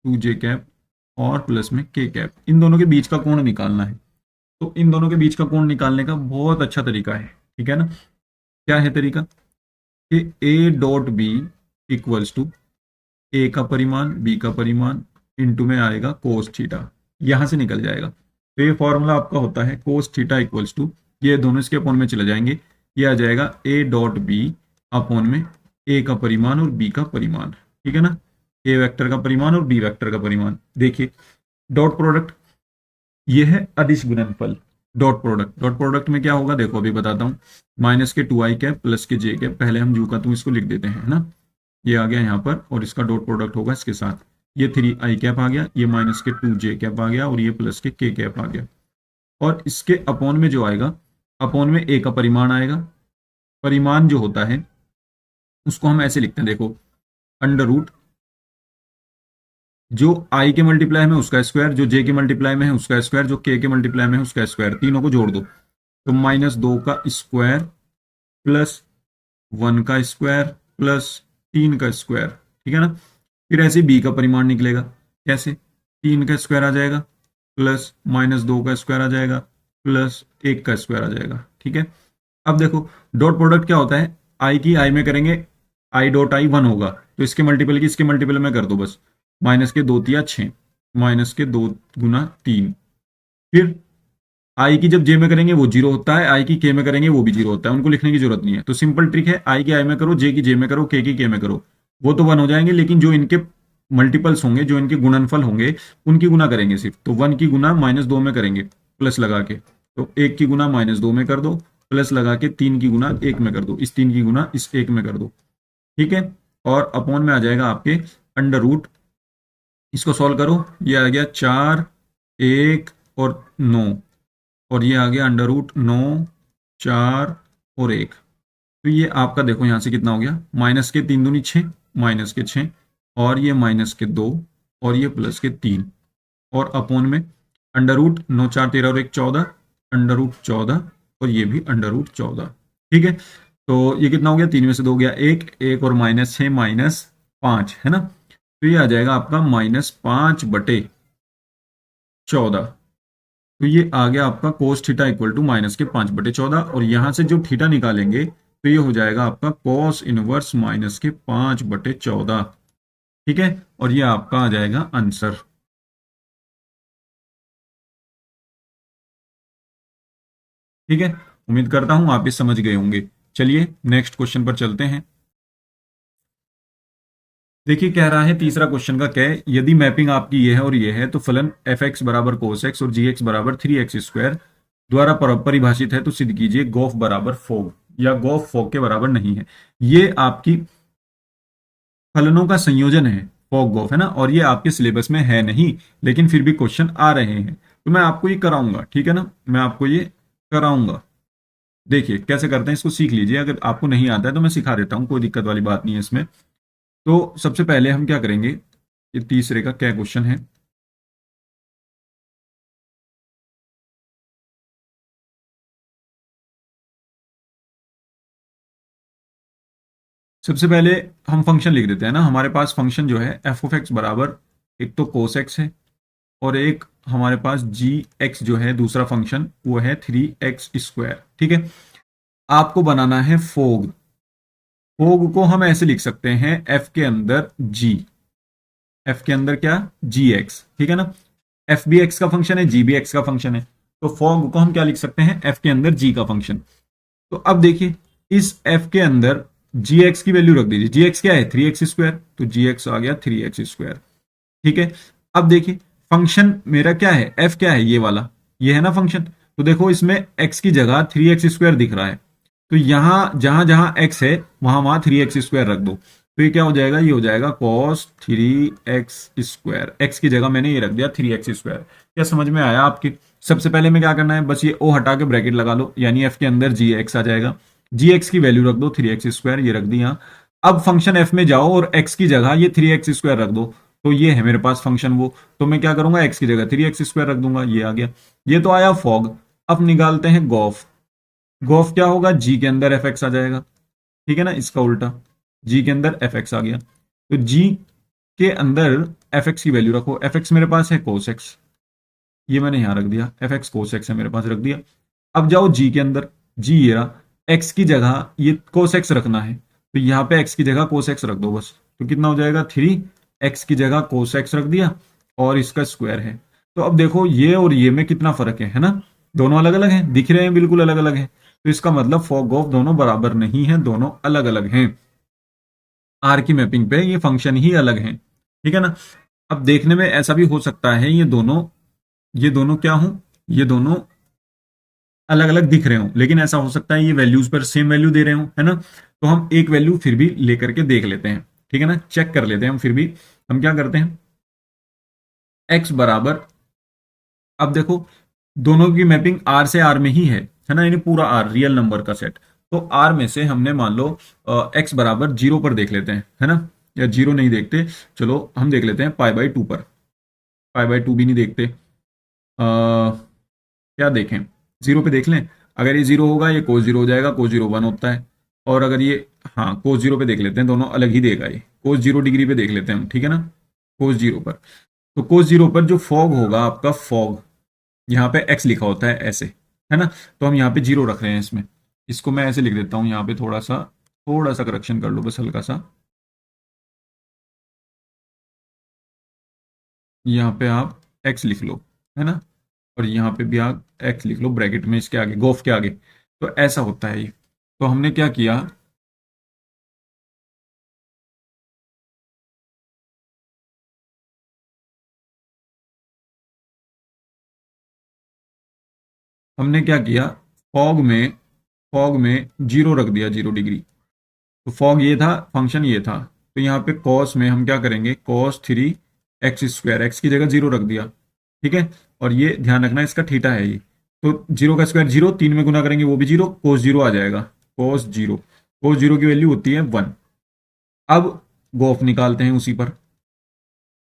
2j cap और प्लस में k कैप। इन दोनों के बीच का कोण निकालना है। तो इन दोनों के बीच का कोण निकालने का बहुत अच्छा तरीका है, ठीक है ना। क्या है तरीका कि a dot b equals to a का परिमाण बी का परिमाण इंटू में आएगा कोस थीटा, यहां से निकल जाएगा। तो ये फॉर्मूला आपका होता है कोस थीटा इक्वल्स टू, ये दोनों इसके अपॉन में चले जाएंगे, ये आ जाएगा ए डॉट बी अपॉन में ए का परिमाण और बी का परिमाण, ठीक है ना। ए वेक्टर का परिमाण और बी वेक्टर का परिमाण। देखिए डॉट प्रोडक्ट, ये है अदिश गुणनफल। डॉट प्रोडक्ट में क्या होगा देखो अभी बताता हूँ। -2i कैप प्लस के जे कैप, पहले हम जू का तू इसको लिख देते हैं, है ना। ये आ गया यहाँ पर और इसका डॉट प्रोडक्ट होगा इसके साथ, ये 3i कैप आ गया, ये -2j कैप आ गया और ये प्लस के k कैप आ गया। और इसके अपॉन में जो आएगा, अपॉन में ए का परिमाण आएगा। परिमाण जो होता है उसको हम ऐसे लिखते हैं देखो, अंडर रूट जो i के मल्टीप्लाई में उसका स्क्वायर, जो j के मल्टीप्लाई में है उसका स्क्वायर, जो k के मल्टीप्लाई में है उसका स्क्वायर, तीनों को जोड़ दो तो -2 का स्क्वायर प्लस 1 का स्क्वायर प्लस 3 का स्क्वायर, ठीक है ना। फिर ऐसे b का परिमाण निकलेगा, कैसे, 3 का स्क्वायर आ जाएगा प्लस -2 का स्क्वायर आ जाएगा प्लस 1 का स्क्वायर आ जाएगा, ठीक है। अब देखो डॉट प्रोडक्ट क्या होता है, i की i में करेंगे, i डॉट i 1 होगा तो इसके मल्टीपल की इसके मल्टीपल में कर दो बस, -2 × 3 = 6, -2 × 3। फिर आई की जब जे में करेंगे वो 0 होता है, आई की के में करेंगे वो भी 0 होता है, उनको लिखने की जरूरत नहीं है। तो सिंपल ट्रिक है, आई की आई में करो, जे की जे में करो, के की के में करो, वो तो 1 हो जाएंगे, लेकिन जो इनके मल्टीपल्स होंगे, जो इनके गुणनफल होंगे, उनकी गुना करेंगे सिर्फ। तो 1 की गुना -2 में करेंगे प्लस लगा के, तो 1 की गुना -2 में कर दो, प्लस लगा के 3 की गुना 1 में कर दो, इस 3 की गुना इस 1 में कर दो, ठीक है। और अपॉन में आ जाएगा आपके अंडर रूट, इसको सॉल्व करो, ये आ गया 4, 1 और 9, और ये आ गया अंडर रूट 9, 4 और 1। तो ये आपका देखो यहाँ से कितना हो गया, -3 दूनी 6, -6 और ये -2 और ये +3, और अपॉन में अंडर रूट 9, 4, 13 और 1 14, अंडर रूट 14 और ये भी अंडर रूट 14, ठीक है। तो ये कितना हो गया, 3 में से 2 गया 1, 1 और -6 -5, है ना। तो ये आ जाएगा आपका -5/14। तो ये आ गया आपका कोस थीटा इक्वल टू -5/14, और यहां से जो थीटा निकालेंगे तो ये हो जाएगा आपका कोस इनवर्स -5/14, ठीक है। और ये आपका आ जाएगा आंसर, ठीक है। उम्मीद करता हूं आप ये समझ गए होंगे। चलिए नेक्स्ट क्वेश्चन पर चलते हैं। देखिए कह रहा है तीसरा क्वेश्चन का क्या है, यदि मैपिंग आपकी ये है और ये है तो फलन f(x) बराबर cos x और gx बराबर 3x² द्वारा परिभाषित है, तो सिद्ध कीजिए गोफ बराबर फोग या गोफ फोग के बराबर नहीं है। ये आपकी फलनों का संयोजन है, फोग गोफ, है ना। और ये आपके सिलेबस में है नहीं, लेकिन फिर भी क्वेश्चन आ रहे हैं, तो मैं आपको ये कराऊंगा, ठीक है ना, मैं आपको ये कराऊंगा। देखिए कैसे करते हैं, इसको सीख लीजिए, अगर आपको नहीं आता है तो मैं सिखा देता हूँ, कोई दिक्कत वाली बात नहीं है इसमें। तो सबसे पहले हम क्या करेंगे, ये तीसरे का क्या क्वेश्चन है, सबसे पहले हम फंक्शन लिख देते हैं ना। हमारे पास फंक्शन जो है f(x) बराबर, एक तो cos x है और एक हमारे पास gx जो है दूसरा फंक्शन, वो है 3x², ठीक है। आपको बनाना है फोग। फोग को हम ऐसे लिख सकते हैं, f के अंदर g, f के अंदर क्या, gx, ठीक है ना। f भी x का फंक्शन है, g भी x का फंक्शन है, तो फोग को हम क्या लिख सकते हैं, f के अंदर g का फंक्शन। तो अब देखिए इस f के अंदर gx की वैल्यू रख दीजिए, gx क्या है 3x², तो gx आ गया 3x², ठीक है। अब देखिए फंक्शन मेरा क्या है, f क्या है, ये वाला, ये है ना फंक्शन। तो देखो इसमें x की जगह 3x² दिख रहा है, तो यहां जहां जहां x है वहां वहां 3x² रख दो। तो ये क्या हो जाएगा, ये हो जाएगा cos 3x²। एक्स की जगह मैंने ये रख दिया 3x²। क्या समझ में आया आपके? सबसे पहले में क्या करना है, बस ये ओ हटा के ब्रैकेट लगा लो, यानी f के अंदर जी एक्स आ जाएगा। जी एक्स की वैल्यू रख दो 3x², ये रख दी यहाँ। अब फंक्शन f में जाओ और x की जगह ये 3x² रख दो। तो ये है मेरे पास फंक्शन वो, तो मैं क्या करूंगा, x की जगह 3x² रख दूंगा, ये आ गया। ये तो आया फॉग। अब निकालते हैं गॉफ। गॉफ क्या होगा, जी के अंदर एफ एक्स आ जाएगा, ठीक है ना, इसका उल्टा। जी के अंदर एफ एक्स आ गया, तो जी के अंदर एफ एक्स की वैल्यू रखो। एफ एक्स मेरे पास है कोस एक्स, ये मैंने यहां रख दिया, एफ एक्स कोस एक्स है मेरे पास, रख दिया। अब जाओ जी के अंदर, जी ये रहा। एक्स की जगह ये कोस एक्स रखना है, तो यहाँ पे एक्स की जगह कोस एक्स रख दो बस। तो कितना हो जाएगा, 3x की जगह कोस एक्स रख दिया और इसका स्क्वायर है। तो अब देखो ये और ये में कितना फर्क है ना, दोनों अलग अलग हैं, दिख रहे हैं बिल्कुल अलग अलग हैं। तो इसका मतलब फॉग ऑफ दोनों बराबर नहीं है, दोनों अलग अलग हैं। आर की मैपिंग पे ये फंक्शन ही अलग हैं, ठीक है ना। अब देखने में ऐसा भी हो सकता है ये दोनों क्या हूं, ये दोनों अलग अलग दिख रहे हों, लेकिन ऐसा हो सकता है ये वैल्यूज पर सेम वैल्यू दे रहे हों, है ना। तो हम एक वैल्यू फिर भी लेकर के देख लेते हैं, ठीक है ना, चेक कर लेते हैं हम फिर भी। हम क्या करते हैं, x बराबर, अब देखो दोनों की मैपिंग आर से आर में ही है ना, यानी पूरा आर रियल नंबर का सेट। तो आर में से हमने मान लो x बराबर 0 पर देख लेते हैं, है ना, या 0 नहीं देखते, चलो हम देख लेते हैं π/2 पर। π/2 भी नहीं देखते, क्या देखें, 0 पे देख लें। अगर ये 0 होगा, ये कोस 0 हो जाएगा, कोस 0 1 होता है। और अगर ये, हाँ कोस 0 पे देख लेते हैं, दोनों अलग ही देगा, ये कोस 0 डिग्री पे देख लेते हैं हम, ठीक है ना, कोस 0 पर। तो कोस 0 पर जो फॉग होगा आपका, फॉग यहाँ पे x लिखा होता है ऐसे, है ना, तो हम यहाँ पे 0 रख रहे हैं इसमें। इसको मैं ऐसे लिख देता हूँ, यहाँ पे थोड़ा सा करेक्शन कर लो बस, हल्का सा। यहाँ पे आप x लिख लो, है ना, और यहाँ पे भी आप x लिख लो ब्रैकेट में, इसके आगे, गोफ के आगे। तो ऐसा होता है ये। तो हमने क्या किया, हमने क्या किया, फॉग में 0 रख दिया, 0 डिग्री। तो फॉग ये था, फंक्शन ये था। तो यहाँ पे कॉस में हम क्या करेंगे, cos 3x², एक्स की जगह 0 रख दिया, ठीक है। और ये ध्यान रखना इसका थीटा है ये, तो 0 का स्क्वायर 0, 3 में गुना करेंगे वो भी 0, कोस 0 आ जाएगा। कोस 0 की वैल्यू होती है 1। अब गॉफ निकालते हैं उसी पर,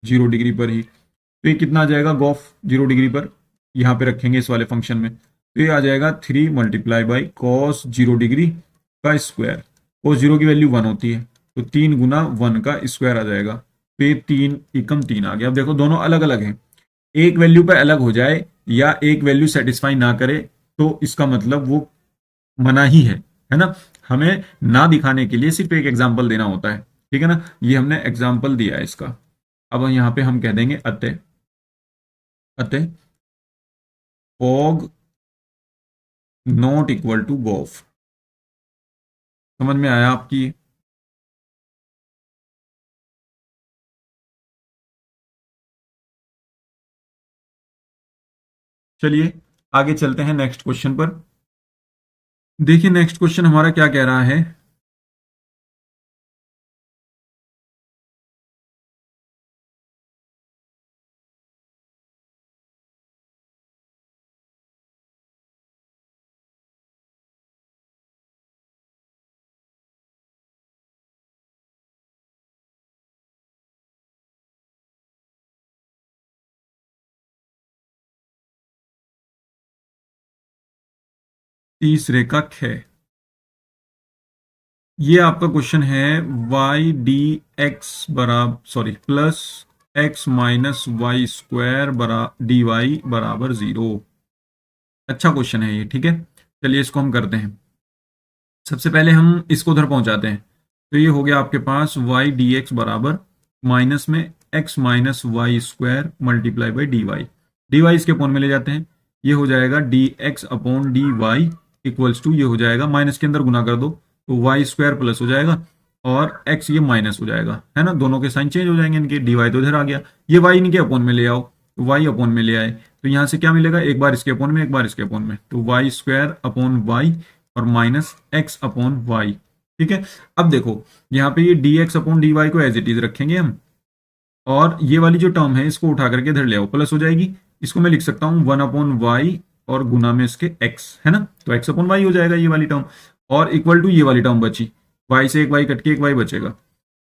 0 डिग्री पर ही। तो ये कितना आ जाएगा, गॉफ 0 डिग्री पर यहाँ पे रखेंगे इस वाले फंक्शन में, तो ये आ जाएगा 3 मल्टीप्लाई बाई कॉस 0 डिग्री का स्क्वायर। कोस 0 की वैल्यू 1 होती है, तो 3 गुना 1 का स्क्वायर आ जाएगा। तो ये 3 एकम 3 आ गया। अब देखो दोनों अलग अलग हैं, एक वैल्यू पे अलग हो जाए या एक वैल्यू सेटिस्फाई ना करे, तो इसका मतलब वो मना ही है ना। हमें ना दिखाने के लिए सिर्फ एक एग्जाम्पल देना होता है, ठीक है ना। ये हमने एग्जाम्पल दिया है इसका। अब यहाँ पे हम कह देंगे अतः अतः fog not equal to gof. समझ में आया आपकी? चलिए आगे चलते हैं नेक्स्ट क्वेश्चन पर। देखिए नेक्स्ट क्वेश्चन हमारा क्या कह रहा है, तीसरे का ख। ये आपका क्वेश्चन है, वाई डी एक्स बराबर, sorry, plus x minus y square बरा डी वाई बराबर 0। अच्छा क्वेश्चन है ये, ठीक है। चलिए इसको हम करते हैं। सबसे पहले हम इसको उधर पहुंचाते हैं। तो ये हो गया आपके पास वाई डी एक्स बराबर माइनस में x minus y square multiply by d y इसके अपॉन में ले जाते हैं, ये हो जाएगा d x upon d y equals to, ये हो जाएगा माइनस के अंदर गुना कर दो तो वाई स्क्वायर प्लस हो जाएगा और एक्स ये माइनस हो जाएगा, है ना, दोनों के साइन चेंज हो जाएंगे इनके, डी वाई तो इधर आ गया, ये वाई इनके अपॉन में ले आओ तो वाई अपॉन में ले आए, तो यहाँ से क्या मिलेगा, एक बार इसके अपॉन में एक बार इसके अपॉन में, तो वाई स्क्वायर अपॉन वाई और माइनस एक्स अपॉन वाई, ठीक है। अब देखो यहाँ पे ये dx अपॉन dy को एज इट इज रखेंगे हम, और ये वाली जो टर्म है इसको उठा करके इधर ले आओ, प्लस हो जाएगी। इसको मैं लिख सकता हूँ 1/y और गुना में इसके x, है ना, तो x अपॉन y हो जाएगा ये वाली टर्म, और इक्वल टू ये वाली टर्म बची, y से एक y कट के एक y बचेगा।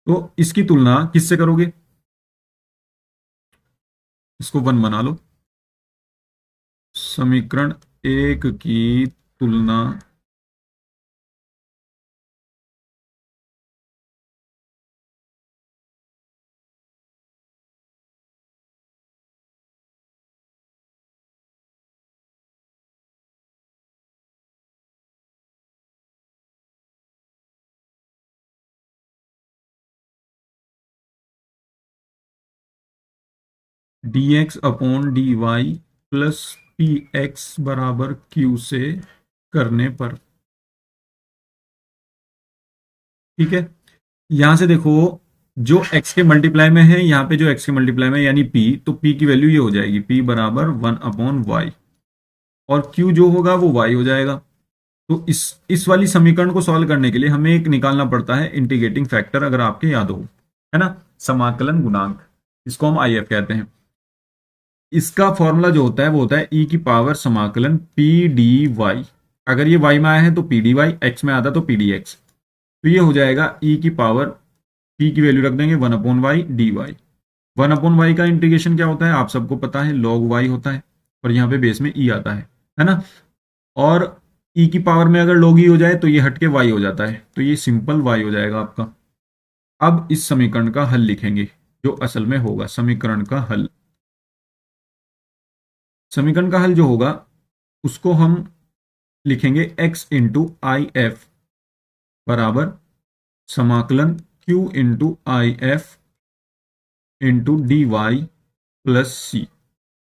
तो इसकी तुलना किससे करोगे, इसको 1 बना लो। समीकरण 1 की तुलना dx upon dy plus P x बराबर क्यू से करने पर, ठीक है। यहां से देखो जो x के मल्टीप्लाई में है, यहाँ पे जो x के मल्टीप्लाई में यानी p, तो p की वैल्यू ये हो जाएगी p बराबर 1/y, और q जो होगा वो y हो जाएगा। तो इस वाली समीकरण को सॉल्व करने के लिए हमें एक निकालना पड़ता है इंटीग्रेटिंग फैक्टर, अगर आपके याद हो, है ना, समाकलन गुणांक, इसको हम IF कहते हैं। इसका फॉर्मूला जो होता है वो होता है e की पावर समाकलन पी डी वाई, अगर ये y में आया है तो पी डी वाई, एक्स में आता तो पी डी एक्स, तो ये हो जाएगा e की पावर, p की वैल्यू रख देंगे 1/y डी वाई। 1/y का इंटीग्रेशन क्या होता है आप सबको पता है, log y होता है, और यहाँ पे बेस में e आता है ना, और e की पावर में अगर log e हो जाए तो ये हट के y हो जाता है, तो ये सिंपल y हो जाएगा आपका। अब इस समीकरण का हल लिखेंगे जो असल में होगा, समीकरण का हल, समीकरण का हल जो होगा उसको हम लिखेंगे x इंटू आई एफ बराबर समाकलन q into I F into d y plus C.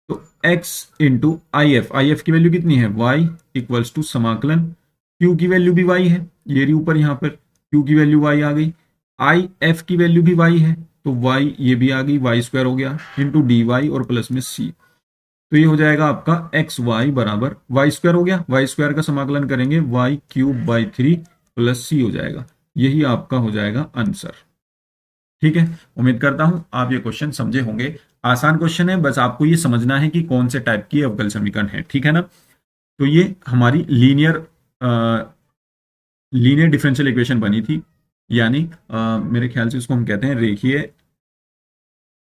तो x इंटू आई एफ की वैल्यू कितनी है y इक्वल्स टू समाकलन, q की वैल्यू भी y है, ये रही ऊपर यहाँ पर q की वैल्यू y आ गई, आई एफ की वैल्यू भी y है तो y ये भी आ गई, y स्क्वायर हो गया इंटू डी वाई और प्लस में c। तो ये हो जाएगा आपका एक्स वाई बराबर वाई स्क्वायर हो गया, वाई स्क्वायर का समाकलन करेंगे वाई क्यूब बाई 3 प्लस सी हो जाएगा, यही आपका हो जाएगा आंसर। ठीक है, उम्मीद करता हूं आप ये क्वेश्चन समझे होंगे, आसान क्वेश्चन है, बस आपको ये समझना है कि कौन से टाइप की अवकल समीकरण है, ठीक है ना। तो ये हमारी लीनियर डिफरेंशियल इक्वेशन बनी थी, यानी मेरे ख्याल से उसको हम कहते हैं रेखीय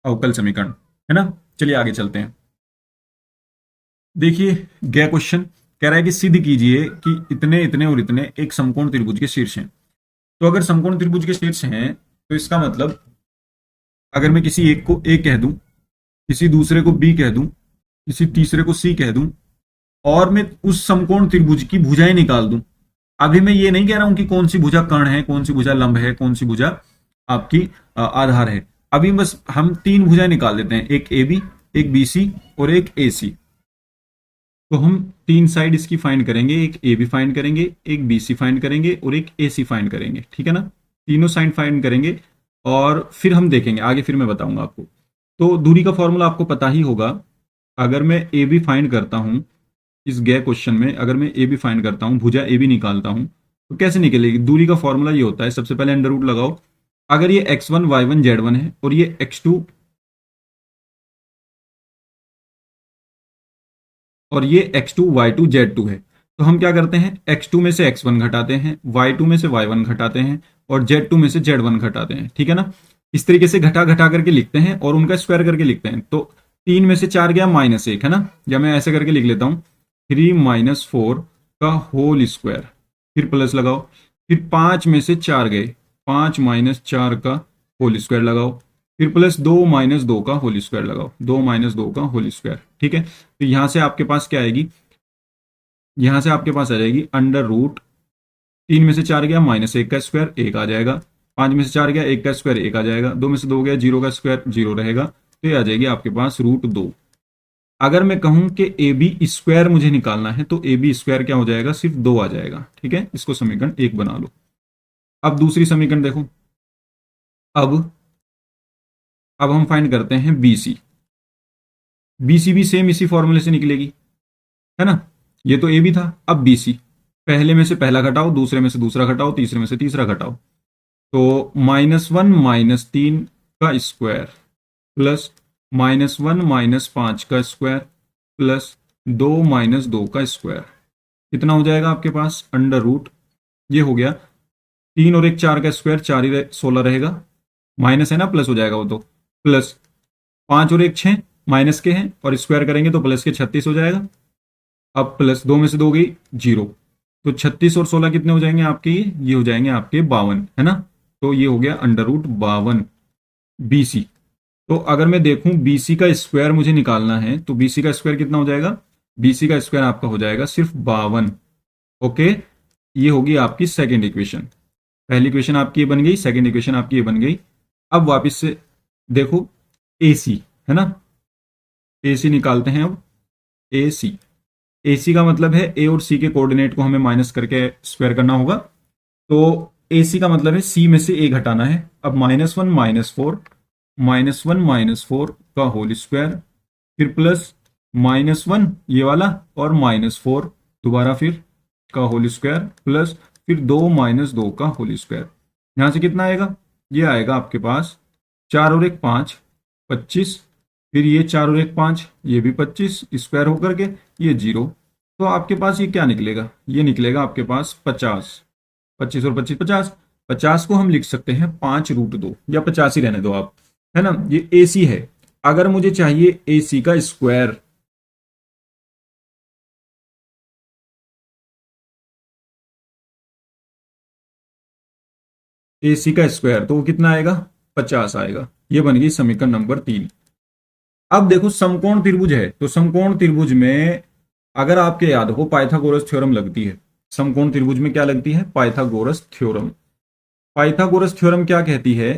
अवकल समीकरण, है ना। चलिए आगे चलते हैं। देखिए गया क्वेश्चन कह रहा है कि सिद्ध कीजिए कि इतने इतने और इतने एक समकोण त्रिभुज के शीर्ष हैं। तो अगर समकोण त्रिभुज के शीर्ष हैं तो इसका मतलब अगर मैं किसी एक को ए कह दूं, किसी दूसरे को बी कह दूं, किसी तीसरे को सी कह दूं, और मैं उस समकोण त्रिभुज की भुजाएं निकाल दूं। अभी मैं ये नहीं कह रहा हूं कि कौन सी भुजा कर्ण है, कौन सी भुजा लंब है, कौन सी भुजा आपकी आधार है। अभी बस हम 3 भुजाएं निकाल देते हैं, एक ए बी, एक बी सी और एक ए सी। तो हम 3 साइड इसकी फाइंड करेंगे, एक ए बी फाइंड करेंगे, एक बी सी फाइंड करेंगे और एक ए सी फाइंड करेंगे, ठीक है ना। तीनों साइड फाइंड करेंगे और फिर हम देखेंगे आगे, फिर मैं बताऊंगा आपको। तो दूरी का फॉर्मूला आपको पता ही होगा, अगर मैं ए बी फाइंड करता हूं इस गए क्वेश्चन में, अगर मैं ए बी फाइंड करता हूं, भुजा ए बी निकालता हूं, तो कैसे निकलेगी। दूरी का फॉर्मूला ये होता है, सबसे पहले अंडर रूट लगाओ, अगर ये x1 y1 z1 है और ये x2 और ये x2 y2 z2 है, तो हम क्या करते हैं, x2 में से x1 घटाते हैं, y2 में से y1 घटाते हैं और z2 में से z1 घटाते हैं, ठीक है ना। इस तरीके से घटा घटा करके लिखते हैं और उनका स्क्वायर करके लिखते हैं। तो 3 में से 4 गया -1, है ना, या मैं ऐसे करके लिख लेता हूं 3 - 4 का होल स्क्वायर, फिर प्लस लगाओ, फिर 5 में से 4 गए, 5 - 4 का होल स्क्वायर लगाओ, फिर प्लस 2 - 2 का होल स्क्वायर लगाओ, 2 - 2 का होल स्क्वायर, ठीक है। तो यहां से आपके पास क्या आएगी, यहां से आपके पास आ जाएगी अंडर रूट, 3 में से 4 गया -1 का स्क्वायर 1 आ जाएगा, 5 में से 4 गया 1 का स्क्वायर 1 आ जाएगा, 2 में से 2 गया 0 का स्क्वायर 0 रहेगा, तो ये आ जाएगी आपके पास √2। अगर मैं कहूं कि ए बी स्क्वायर मुझे निकालना है तो ए बी स्क्वायर क्या हो जाएगा, सिर्फ 2 आ जाएगा, ठीक है। इसको समीकरण 1 बना लो। अब दूसरी समीकरण देखो, अब हम फाइंड करते हैं बी सी। बी सी भी सेम इसी फॉर्मूले से निकलेगी, है ना। ये तो ए बी था, अब बी सी, पहले में से पहला घटाओ, दूसरे में से दूसरा घटाओ, तीसरे में से तीसरा घटाओ। तो -1 -3 का स्क्वायर प्लस -1 -5 का स्क्वायर प्लस 2 -2 का स्क्वायर कितना हो जाएगा आपके पास? अंडर रूट, ये हो गया 3 और 1 4 का स्क्वायर, 4 ही 16 रहेगा, माइनस है ना, प्लस हो जाएगा वो तो, प्लस 5 और 1 6 माइनस के हैं और स्क्वायर करेंगे तो प्लस के 36 हो जाएगा। अब प्लस 2 में से 2 गई 0, तो 36 और 16 कितने हो जाएंगे आपके? ये हो जाएंगे आपके 52, है ना। तो ये हो गया अंडर रूट 52 BC। तो अगर मैं देखूं BC का स्क्वायर मुझे निकालना है तो BC का स्क्वायर कितना हो जाएगा? BC का स्क्वायर आपका हो जाएगा सिर्फ 52। ओके, ये होगी आपकी सेकेंड इक्वेशन। पहली इक्वेशन आपकी ये बन गई, सेकेंड इक्वेशन आपकी ये बन गई। अब वापस से देखो AC, है ना, AC निकालते हैं अब। AC का मतलब है A और C के कोऑर्डिनेट को हमें माइनस करके स्क्वायर करना होगा। तो AC का मतलब है C में से A घटाना है। अब -1 -4 का होल स्क्वायर, फिर प्लस -1 ये वाला और -4 दोबारा फिर का होल स्क्वायर, प्लस फिर 2 -2 का होल स्क्वायर। यहां से कितना आएगा? ये आएगा आपके पास 4 और 1 5 25, फिर ये 4 और 1 5, ये भी 25 स्क्वायर होकर के ये 0। तो आपके पास ये क्या निकलेगा? ये निकलेगा आपके पास 50। 25 और 25 50, 50 को हम लिख सकते हैं 5√2 या 50 ही रहने दो आप, है ना। ये AC है। अगर मुझे चाहिए AC का स्क्वायर, AC का स्क्वायर तो वो कितना आएगा? 50 आएगा। ये बन गई समीकरण नंबर 3। अब देखो समकोण त्रिभुज है, तो समकोण त्रिभुज में अगर आपके याद हो पाइथागोरस थ्योरम लगती है। समकोण त्रिभुज में क्या लगती है? Pythagoras theorem. पाइथागोरस थ्योरम क्या कहती है?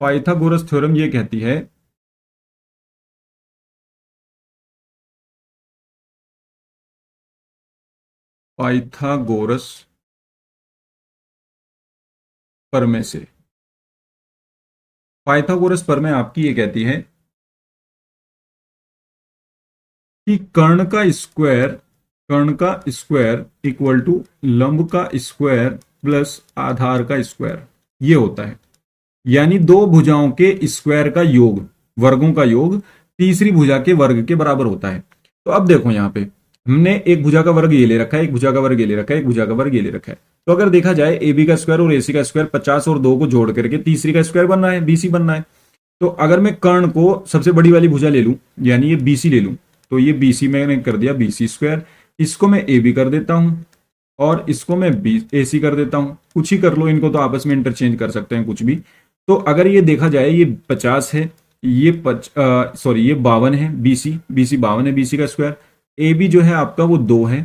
पाइथागोरस थ्योरम ये कहती है पाइथागोरस प्रमेय से, पाइथागोरस प्रमेय आपकी ये कहती है कि कर्ण का स्क्वायर इक्वल टू लंब का स्क्वायर प्लस आधार का स्क्वायर, ये होता है। यानी दो भुजाओं के स्क्वायर का योग, वर्गों का योग तीसरी भुजा के वर्ग के बराबर होता है। तो अब देखो यहां पे हमने एक भुजा का वर्ग ये ले रखा है, एक भुजा का वर्ग ये ले रखा है, एक भुजा का वर्ग ये ले रखा है। तो अगर देखा जाए AB का स्क्वायर और AC का स्क्वायर 50 और 2 को जोड़ करके तीसरी का स्क्वायर बनना है, BC बनना है। तो अगर मैं कर्ण को सबसे बड़ी वाली भुजा ले लूं, यानी ये BC ले लूं, तो ये BC मैंने कर दिया BC स्क्वायर, इसको मैं AB कर देता हूं और इसको मैं AC कर देता हूं। कुछ ही कर लो, इनको तो आपस में इंटरचेंज कर सकते हैं कुछ भी। तो अगर ये देखा जाए ये 50 है, ये ये 52 है, BC 52 है BC का स्क्वायर, AB जो है आपका वो 2 है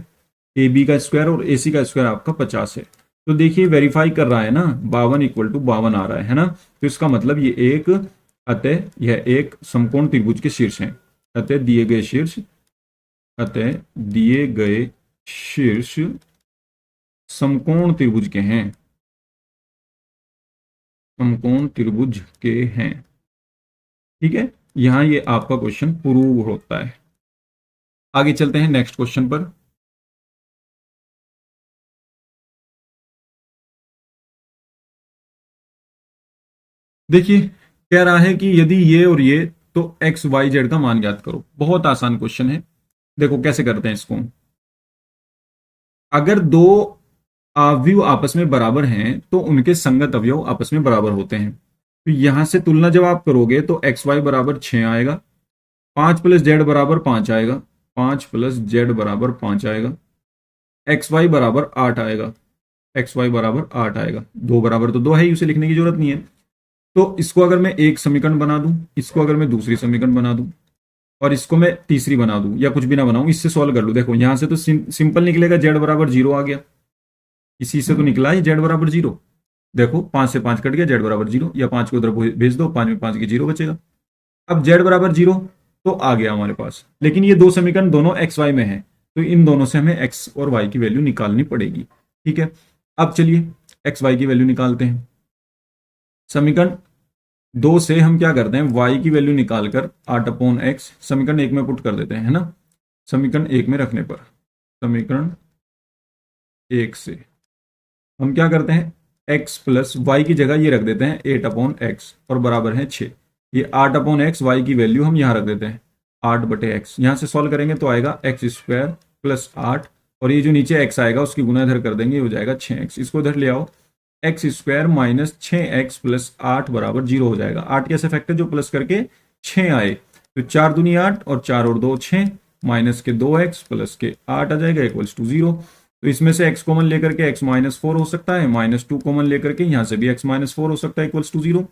AB का स्क्वायर, और AC का स्क्वायर आपका 50 है। तो देखिए वेरीफाई कर रहा है ना, 52 = 52 आ रहा है ना। तो इसका मतलब ये एक, अतः यह एक समकोण त्रिभुज के शीर्ष है। अतः दिए गए शीर्ष समकोण त्रिभुज के हैं, समकोण त्रिभुज के हैं। ठीक है, यहां ये आपका क्वेश्चन प्रूव होता है। आगे चलते हैं नेक्स्ट क्वेश्चन पर। देखिए कह रहा है कि यदि ये और ये, तो XYZ का मान ज्ञात करो। बहुत आसान क्वेश्चन है। देखो कैसे करते हैं इसको। अगर दो अवयव आपस में बराबर हैं तो उनके संगत अवयव आपस में बराबर होते हैं। तो यहां से तुलना जब आप करोगे तो XY = 6 आएगा, 5 + Z = 5 आएगा, 5 + Z = 5 आएगा, XY = 8 आएगा, XY = 8 आएगा। 2 बराबर तो 2 है ही, उसे लिखने की जरूरत नहीं है। तो इसको अगर मैं एक समीकरण बना दूं, इसको अगर मैं दूसरी समीकरण बना दूं, और इसको मैं तीसरी बना दूं, या कुछ भी ना बनाऊं, इससे सॉल्व कर लूं। देखो यहां से तो सिंपल निकलेगा, Z = 0 आ गया। इसी से तो निकला है Z = 0। देखो 5 से 5 कट गया, Z = 0, या 5 को उधर भेज दो, 5 में 5 की 0 बचेगा। अब Z = 0 तो आ गया हमारे पास। लेकिन ये दो समीकरण दोनों XY में है, तो इन दोनों से हमें X और Y की वैल्यू निकालनी पड़ेगी। ठीक है, अब चलिए XY की वैल्यू निकालते हैं। समीकरण 2 से हम क्या करते हैं, Y की वैल्यू निकालकर 8/x समीकरण 1 में पुट कर देते हैं, है ना। समीकरण 1 में रखने पर, समीकरण 1 से हम क्या करते हैं, x प्लस वाई की जगह ये रख देते हैं 8/x और बराबर है 6। ये 8/x वाई की वैल्यू हम यहाँ रख देते हैं 8/x। यहाँ से सॉल्व करेंगे तो आएगा x² प्लस 8, और ये जो नीचे x आएगा उसकी गुना इधर कर देंगे, हो जाएगा 6x। इसको इधर ले आओ, x² माइनस 6x प्लस 8 बराबर 0 हो जाएगा। 8 कैसे फैक्टर जो प्लस करके 6 आए, तो 4 दूनी 8 और 4 और 2 6, माइनस के 2x प्लस के 8 आ जाएगा इक्वल्स टू 0। तो इसमें से x कॉमन लेकर के x-4 हो सकता है, -2 कॉमन लेकर के यहाँ से भी x-4 हो सकता है इक्वल्स टू 0।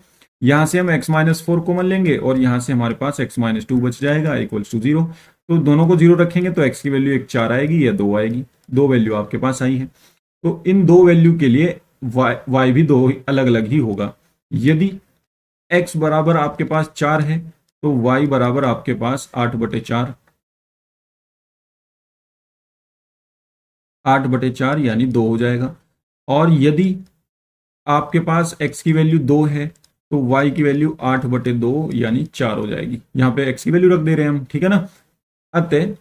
यहाँ से हम x-4 कॉमन लेंगे और यहाँ से हमारे पास x-2 बच जाएगा इक्वल्स टू 0। तो दोनों को 0 रखेंगे तो x की वैल्यू एक 4 आएगी या 2 आएगी। दो वैल्यू आपके पास आई है, तो इन दो वैल्यू के लिए y भी दो अलग अलग ही होगा। यदि x बराबर आपके पास 4 है तो y बराबर आपके पास 8/4, 8/4 यानी 2 हो जाएगा। और यदि आपके पास x की वैल्यू 2 है तो y की वैल्यू 8/2 यानी 4 हो जाएगी। यहाँ पे x की वैल्यू रख दे रहे हैं हम, ठीक है ना। अतः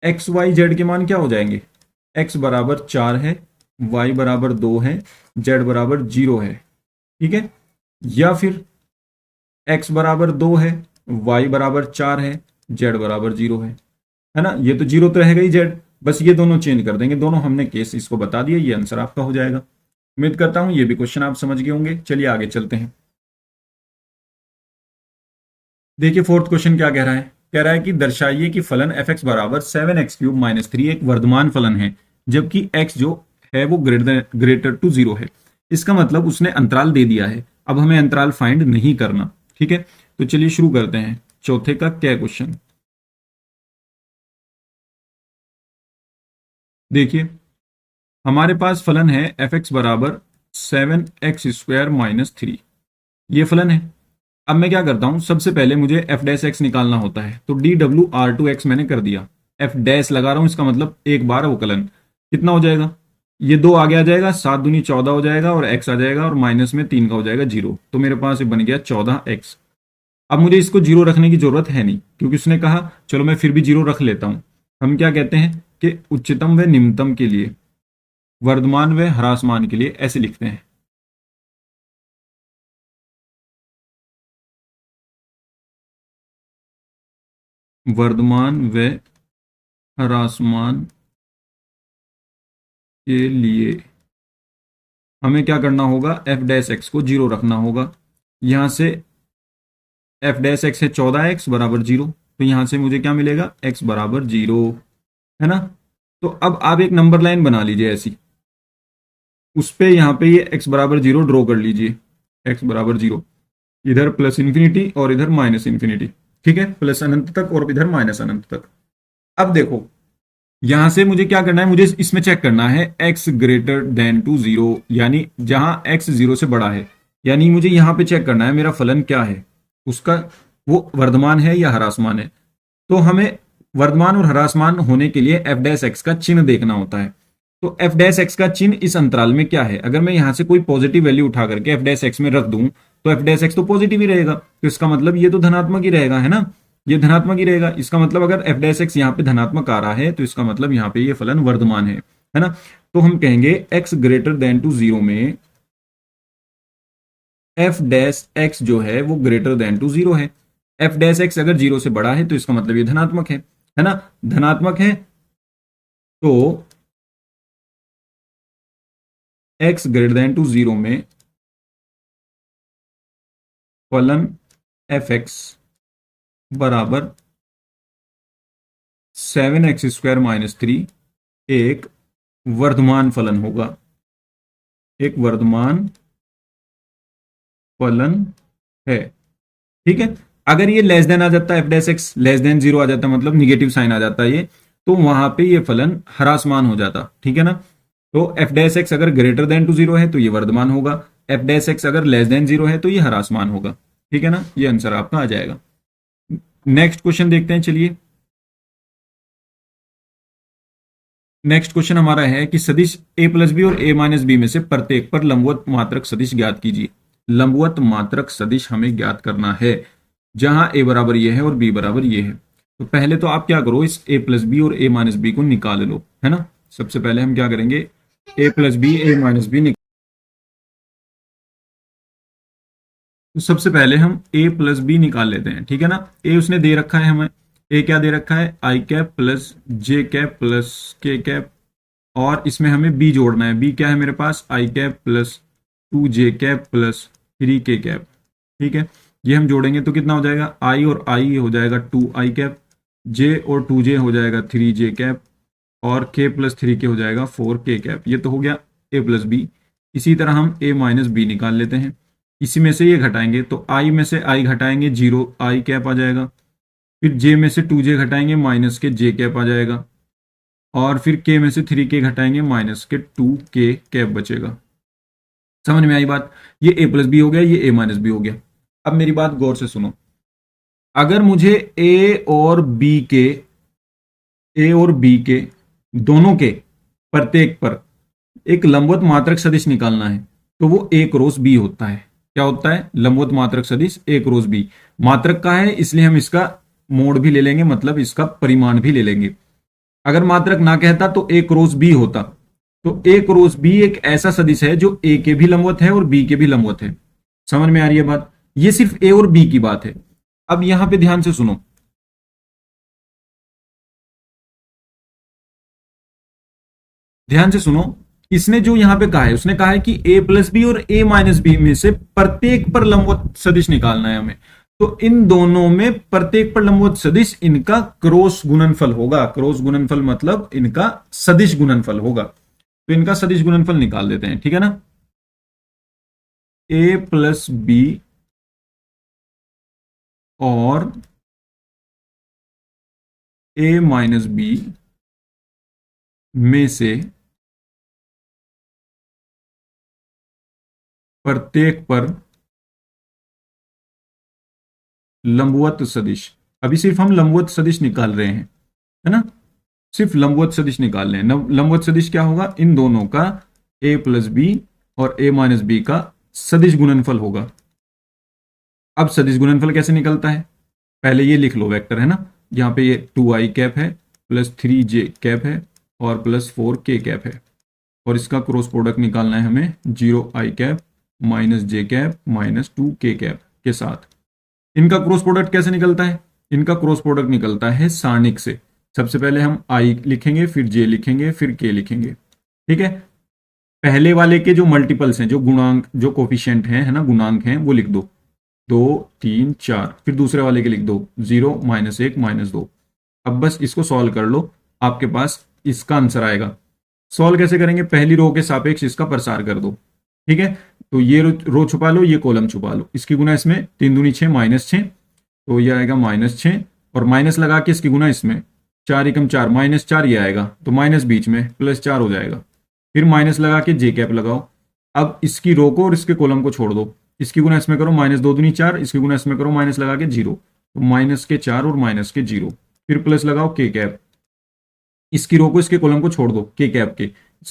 x y z के मान क्या हो जाएंगे, x बराबर 4 है, y बराबर 2 है, z बराबर 0 है, ठीक है। या फिर x बराबर 2 है, y बराबर 4 है, z बराबर 0 है ना। ये तो 0 तो रहेगा ही z, बस ये दोनों चेंज कर देंगे। दोनों हमने केस इसको बता दिया, ये आंसर आपका हो जाएगा। उम्मीद करता हूं ये भी क्वेश्चन आप समझ गए होंगे। चलिए आगे चलते हैं। देखिए फोर्थ क्वेश्चन क्या कह रहा है, कह रहा है कि दर्शाइए कि फलन f(x) बराबर 7x³ - 3 एक वर्धमान फलन है, जबकि x जो है वो ग्रेटर टू 0 है। इसका मतलब उसने अंतराल दे दिया है, अब हमें अंतराल फाइंड नहीं करना, ठीक है। तो चलिए शुरू करते हैं चौथे का क्या क्वेश्चन। देखिए हमारे पास फलन है f(x) बराबर 7x² - 3, ये फलन है। अब मैं क्या करता हूं, सबसे पहले मुझे f' निकालना होता है, तो dw(r2x) मैंने कर दिया, f' लगा रहा हूं, इसका मतलब एक बार अवकलन कितना हो जाएगा, ये 2 आगे आ जाएगा, 7 दूनी 14 हो जाएगा और x आ जाएगा और माइनस में 3 का हो जाएगा 0, तो मेरे पास ये बन गया 14x। अब मुझे इसको 0 रखने की जरूरत है नहीं, क्योंकि उसने कहा चलो मैं फिर भी 0 रख लेता हूं। हम क्या कहते हैं कि उच्चतम व निम्नतम के लिए, वर्धमान व ह्रासमान के लिए ऐसे लिखते हैं। वर्धमान व ह्रासमान के लिए हमें क्या करना होगा, f' को 0 रखना होगा। यहां से f' है 14x बराबर 0, तो यहां से मुझे क्या मिलेगा, x बराबर 0, है ना। तो अब आप एक नंबर लाइन बना लीजिए ऐसी, उस पे यहाँ पे ये x बराबर 0 ड्रॉ कर लीजिए, x बराबर 0, इधर प्लस इन्फिनिटी और इधर माइनस इन्फिनिटी, ठीक है, प्लस अनंत तक और इधर माइनस अनंत तक। अब देखो यहां से मुझे क्या करना है, मुझे इसमें चेक करना है x ग्रेटर देन टू 0, यानी जहां x 0 से बड़ा है, यानी मुझे यहां पे चेक करना है मेरा फलन क्या है, उसका वो वर्धमान है या ह्रासमान है। तो हमें वर्धमान और ह्रासमान होने के लिए f' का चिन्ह देखना होता है। तो f' का चिन्ह इस अंतराल में क्या है, अगर मैं यहां से कोई पॉजिटिव वैल्यू उठा करके f' में रख दूं तो f' तो पॉजिटिव ही रहेगा, तो इसका मतलब ये तो धनात्मक ही रहेगा, है ना, ये धनात्मक ही रहेगा। इसका मतलब अगर f' यहाँ पे धनात्मक आ रहा है तो इसका मतलब यहाँ पे ये फलन वर्धमान है ना। तो हम कहेंगे x ग्रेटर देन टू 0 में f' जो है वो ग्रेटर देन टू 0 है। f' अगर 0 से बड़ा है तो इसका मतलब ये धनात्मक है ना, धनात्मक है। तो x ग्रेटर देन टू 0 में फलन f(x) बराबर 7x² - 3 एक वर्धमान फलन होगा, एक वर्धमान फलन है, ठीक है। अगर ये लेस देन आ जाता है, f' लेस देन 0 आ जाता, मतलब निगेटिव साइन आ जाता है ये, तो वहां पे ये फलन ह्रासमान हो जाता, ठीक है ना। तो f' अगर ग्रेटर देन टू 0 है तो ये वर्धमान होगा, f' अगर लेस देन 0 है तो ये ह्रासमान होगा, ठीक है ना। ये आंसर आपका आ जाएगा। नेक्स्ट क्वेश्चन देखते हैं, चलिए। नेक्स्ट क्वेश्चन हमारा है कि सदिश a + b और a - b में से प्रत्येक पर लंबवत मात्रक सदिश ज्ञात कीजिए। लंबवत मात्रक सदिश हमें ज्ञात करना है, जहां a बराबर ये है और b बराबर ये है। तो पहले तो आप क्या करो, इस a + b और a - b को निकाल लो, है ना। सबसे पहले हम क्या करेंगे, ए प्लस बी ए माइनस बी निकाल। तो सबसे पहले हम ए प्लस बी निकाल लेते हैं, ठीक है ना। ए उसने दे रखा है हमें, ए क्या दे रखा है, आई cap plus J cap plus K cap, और इसमें हमें बी जोड़ना है। बी क्या है मेरे पास, आई कैप प्लस 2 जे कैप प्लस 3 के कैप, ठीक है। ये हम जोड़ेंगे तो कितना हो जाएगा, आई और आई हो जाएगा 2 आई कैप, जे और 2 जे हो जाएगा 3 जे कैप, और के प्लस 3 के हो जाएगा 4 के कैप। ये तो हो गया ए प्लस बी। इसी तरह हम ए माइनस बी निकाल लेते हैं। इसी में से ये घटाएंगे तो आई में से आई घटाएंगे 0 आई कैप आ जाएगा, फिर जे में से 2 जे घटाएंगे माइनस के जे कैप आ जाएगा, और फिर के में से 3 के घटाएंगे माइनस के 2 के कैप बचेगा। समझ में आई बात। ये ए प्लस बी हो गया, ये ए माइनस बी हो गया। अब मेरी बात गौर से सुनो, अगर मुझे ए और बी के दोनों के प्रत्येक पर एक लंबवत मात्रक सदिश निकालना है, तो वो ए क्रॉस बी होता है। क्या होता है, लंबवत मात्रक सदिश ए क्रॉस बी। मात्रक का है इसलिए हम इसका मोड भी ले लेंगे, मतलब इसका परिमाण भी ले लेंगे। अगर मात्रक ना कहता तो ए क्रॉस बी होता। तो ए क्रॉस बी एक ऐसा सदिश है जो ए के भी लंबवत है और बी के भी लंबवत है। समझ में आ रही है बात। ये सिर्फ ए और बी की बात है। अब यहां पे ध्यान से सुनो, ध्यान से सुनो। इसने जो यहां पे कहा है, उसने कहा है कि ए प्लस बी और ए माइनस बी में से प्रत्येक पर लंबवत सदिश निकालना है हमें। तो इन दोनों में प्रत्येक पर लंबवत सदिश इनका क्रॉस गुणनफल होगा। क्रॉस गुणनफल मतलब इनका सदिश गुणनफल होगा। तो इनका सदिश गुणनफल निकाल देते हैं, ठीक है ना। ए प्लस बी और ए माइनस बी में से प्रत्येक पर लंबवत सदिश। अभी सिर्फ हम लंबवत सदिश निकाल रहे हैं, है ना। सिर्फ लंबवत सदिश निकाल रहे हैं। लंबवत सदिश क्या होगा, इन दोनों का ए प्लस बी और ए माइनस बी का सदिश गुणनफल होगा। अब सदिश गुणनफल कैसे निकलता है, पहले ये लिख लो वेक्टर, है ना। यहाँ पे ये 2 आई कैप है प्लस 3 जे कैप है और प्लस 4 के कैप है, और इसका क्रॉस प्रोडक्ट निकालना है हमें 0 आई cap minus J cap minus 2 के कैप के साथ। इनका क्रॉस प्रोडक्ट कैसे निकलता है, इनका क्रॉस प्रोडक्ट निकलता है सारणिक से। सबसे पहले हम आई लिखेंगे, फिर जे लिखेंगे, फिर के लिखेंगे, ठीक है। पहले वाले के जो मल्टीपल्स हैं, जो गुणांक, जो कोफिशिएंट हैं, है ना, गुणांक हैं, वो लिख दो 2 3 4। फिर दूसरे वाले के लिख दो 0 -1 -2। अब बस इसको सॉल्व कर लो, आपके पास इसका आंसर आएगा। सॉल्व कैसे करेंगे, पहली रो के सापेक्ष इसका प्रसार कर दो, ठीक है। तो ये रो छुपा लो, ये कॉलम छुपा लो। इसकी गुना इसमें 3 दूनी 6 -6, तो ये आएगा -6, और माइनस लगा के इसकी गुना इसमें 4 × 4 -4, ये आएगा तो माइनस बीच में +4 हो जाएगा। फिर माइनस लगा के जे कैप लगाओ। अब इसकी रो को और इसके कॉलम को छोड़ दो। इसकी गुना इसमें करो -2 दूनी 4, इसकी गुना इसमें करो माइनस लगा के 0, तो -4 और -0। फिर प्लस लगाओ के कैप। इसकी रो को इसके कॉलम को छोड़ दो, के कैप के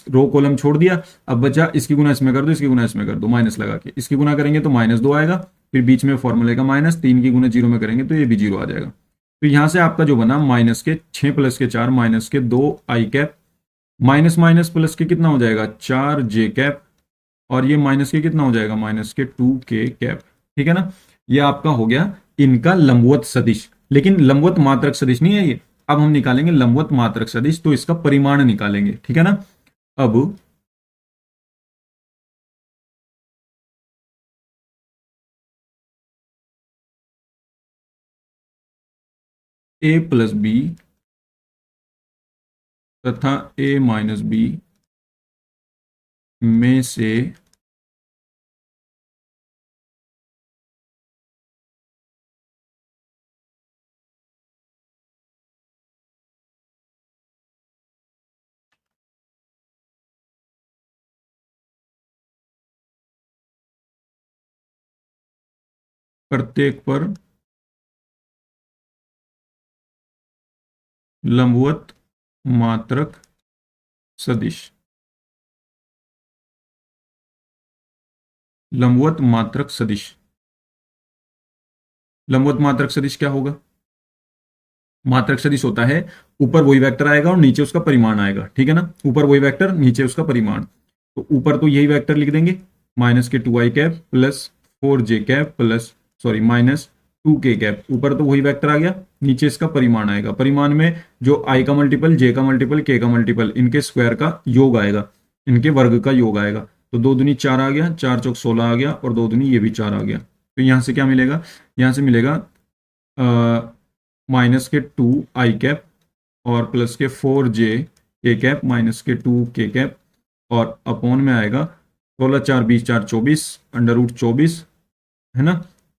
रो कॉलम छोड़ दिया। अब बचा इसकी गुना इसमें कर दो, इसकी गुना इसमें कर दो, माइनस लगा के। इसकी गुना करेंगे तो -2 आएगा, फिर बीच में फॉर्मूले का माइनस, 3 की गुना 0 में करेंगे तो ये भी 0 आ जाएगा। तो यहां से आपका जो बना -6 + के 4 -2 आई कैप, माइनस माइनस प्लस के कितना हो जाएगा 4 जे कैप, और ये माइनस के कितना हो जाएगा -2 के कैप, ठीक है ना। ये आपका हो गया इनका लंबवत सदिश। लेकिन लंबवत मात्रक सदिश नहीं है ये। अब हम निकालेंगे लंबवत मात्रक सदिश, तो इसका परिमाण निकालेंगे, ठीक है ना। अब ए प्लस बी तथा ए माइनस बी में से प्रत्येक पर लंबवत मात्रक सदिश, लंबवत मात्रक सदिश, लंबवत मात्रक सदिश क्या होगा, मात्रक सदिश होता है ऊपर वही वेक्टर आएगा और नीचे उसका परिमाण आएगा, ठीक है ना, ऊपर वही वेक्टर नीचे उसका परिमाण। तो ऊपर तो यही वेक्टर लिख देंगे, माइनस के 2i cap plus 4j cap plus sorry minus 2k cap, ऊपर तो वही वेक्टर आ गया, नीचे इसका परिमाण आएगा, परिमाण में जो i का मल्टीपल, j का मल्टीपल, k का मल्टीपल, इनके स्क्वायर का योग आएगा, इनके वर्ग का योग आएगा। तो 2 दूनी 4 आ गया, 4 चौक 16 आ गया, और 2 दूनी ये भी 4 आ गया। तो यहाँ से क्या मिलेगा, यहाँ से मिलेगा माइनस के 2i कैप और प्लस के 4j के कैप माइनस के 2k कैप, और अपॉन में आएगा 16 4 20 4 24 अंडर रूट 24, है ना,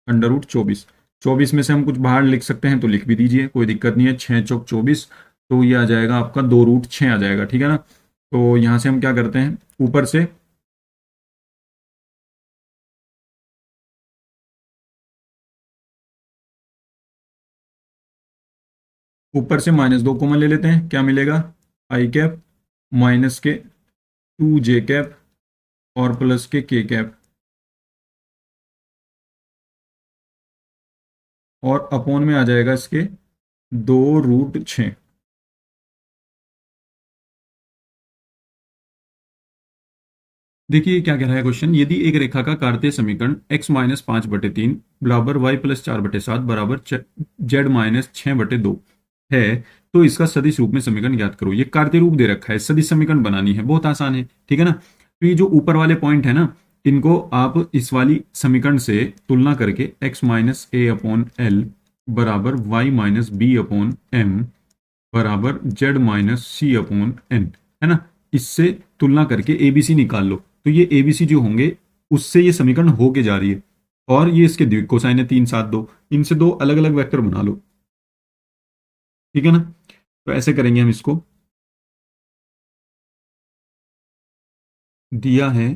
अंडर रूट 24। 24 में से हम कुछ बाहर लिख सकते हैं तो लिख भी दीजिए, कोई दिक्कत नहीं है। 6 चौक 24, तो ये आ जाएगा आपका 2 रूट 6 आ जाएगा, ठीक है ना। तो यहाँ से हम क्या करते हैं, ऊपर से माइनस 2 कॉमन ले लेते हैं, क्या मिलेगा, आई कैप माइनस के 2j कैप और प्लस के k कैप, और अपॉन में आ जाएगा इसके 2 रूट 6। देखिए क्या कह रहा है क्वेश्चन, यदि एक रेखा का कार्तीय समीकरण x-5/3 बराबर y+4/7 बराबर z-6/2 है, तो इसका सदिश रूप में समीकरण ज्ञात करो। ये कार्तीय रूप दे रखा है, सदिश समीकरण बनानी है, बहुत आसान है, ठीक है ना। तो ये जो ऊपर वाले पॉइंट है ना, इनको आप इस वाली समीकरण से तुलना करके x-a/l बराबर y-b/m बराबर z-c/n, है ना, इससे तुलना करके एबीसी निकाल लो। तो ये एबीसी जो होंगे उससे ये समीकरण होके जा रही है, और ये इसके द्विक कोसाइन है 3 7 2, इनसे दो अलग अलग वेक्टर बना लो, ठीक है ना। तो ऐसे करेंगे हम, इसको दिया है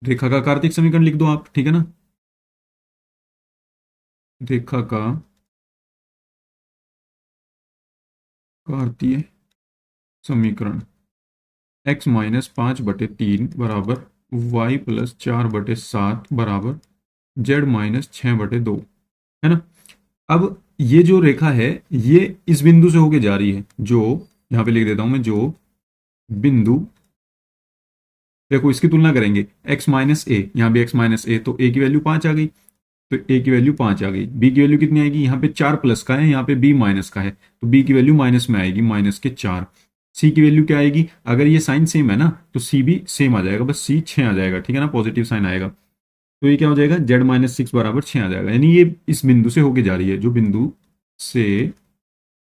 रेखा का कार्तिक समीकरण लिख दो आप, ठीक है ना, रेखा का कार्तीय समीकरण x-5/3 बराबर y+4/7 बराबर z-6/2, है ना। अब ये जो रेखा है ये इस बिंदु से होके जा रही है, जो यहां पे लिख देता हूं मैं, जो बिंदु, देखो इसकी तुलना करेंगे x-a, यहां भी x-a, तो a की वैल्यू 5 आ गई, तो a की वैल्यू 5 आ गई, b की वैल्यू कितनी आएगी, यहाँ पे 4 प्लस का है, यहाँ पे b माइनस का है, तो b की वैल्यू माइनस में आएगी, माइनस के 4। c की वैल्यू क्या आएगी, अगर ये साइन सेम है ना तो c भी सेम आ जाएगा, बस c 6 आ जाएगा, ठीक है ना, पॉजिटिव साइन आएगा। तो ये क्या हो जाएगा, z-6 बराबर 6 आ जाएगा, यानी ये इस बिंदु से होके जा रही है, जो बिंदु से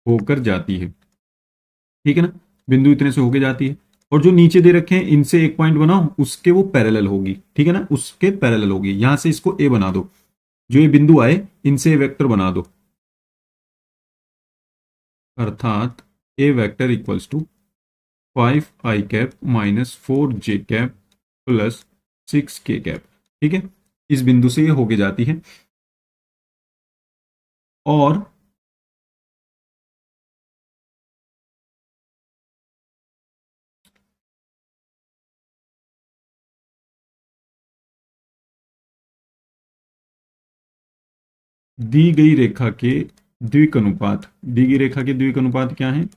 होकर जाती है, ठीक है ना, बिंदु इतने से होके जाती है, और जो नीचे दे रखे हैं इनसे एक पॉइंट बनाओ, उसके वो पैरेलल होगी, ठीक है ना, उसके पैरेलल होगी, यहां से इसको ए बना दो, जो ये बिंदु आए इनसे वेक्टर बना दो, अर्थात a vector equals to 5i cap minus 4j cap plus 6k cap, ठीक है, इस बिंदु से ये होके जाती है। और दी गई रेखा के द्विक अनुपात, दी गई रेखा के द्विक अनुपात क्या है,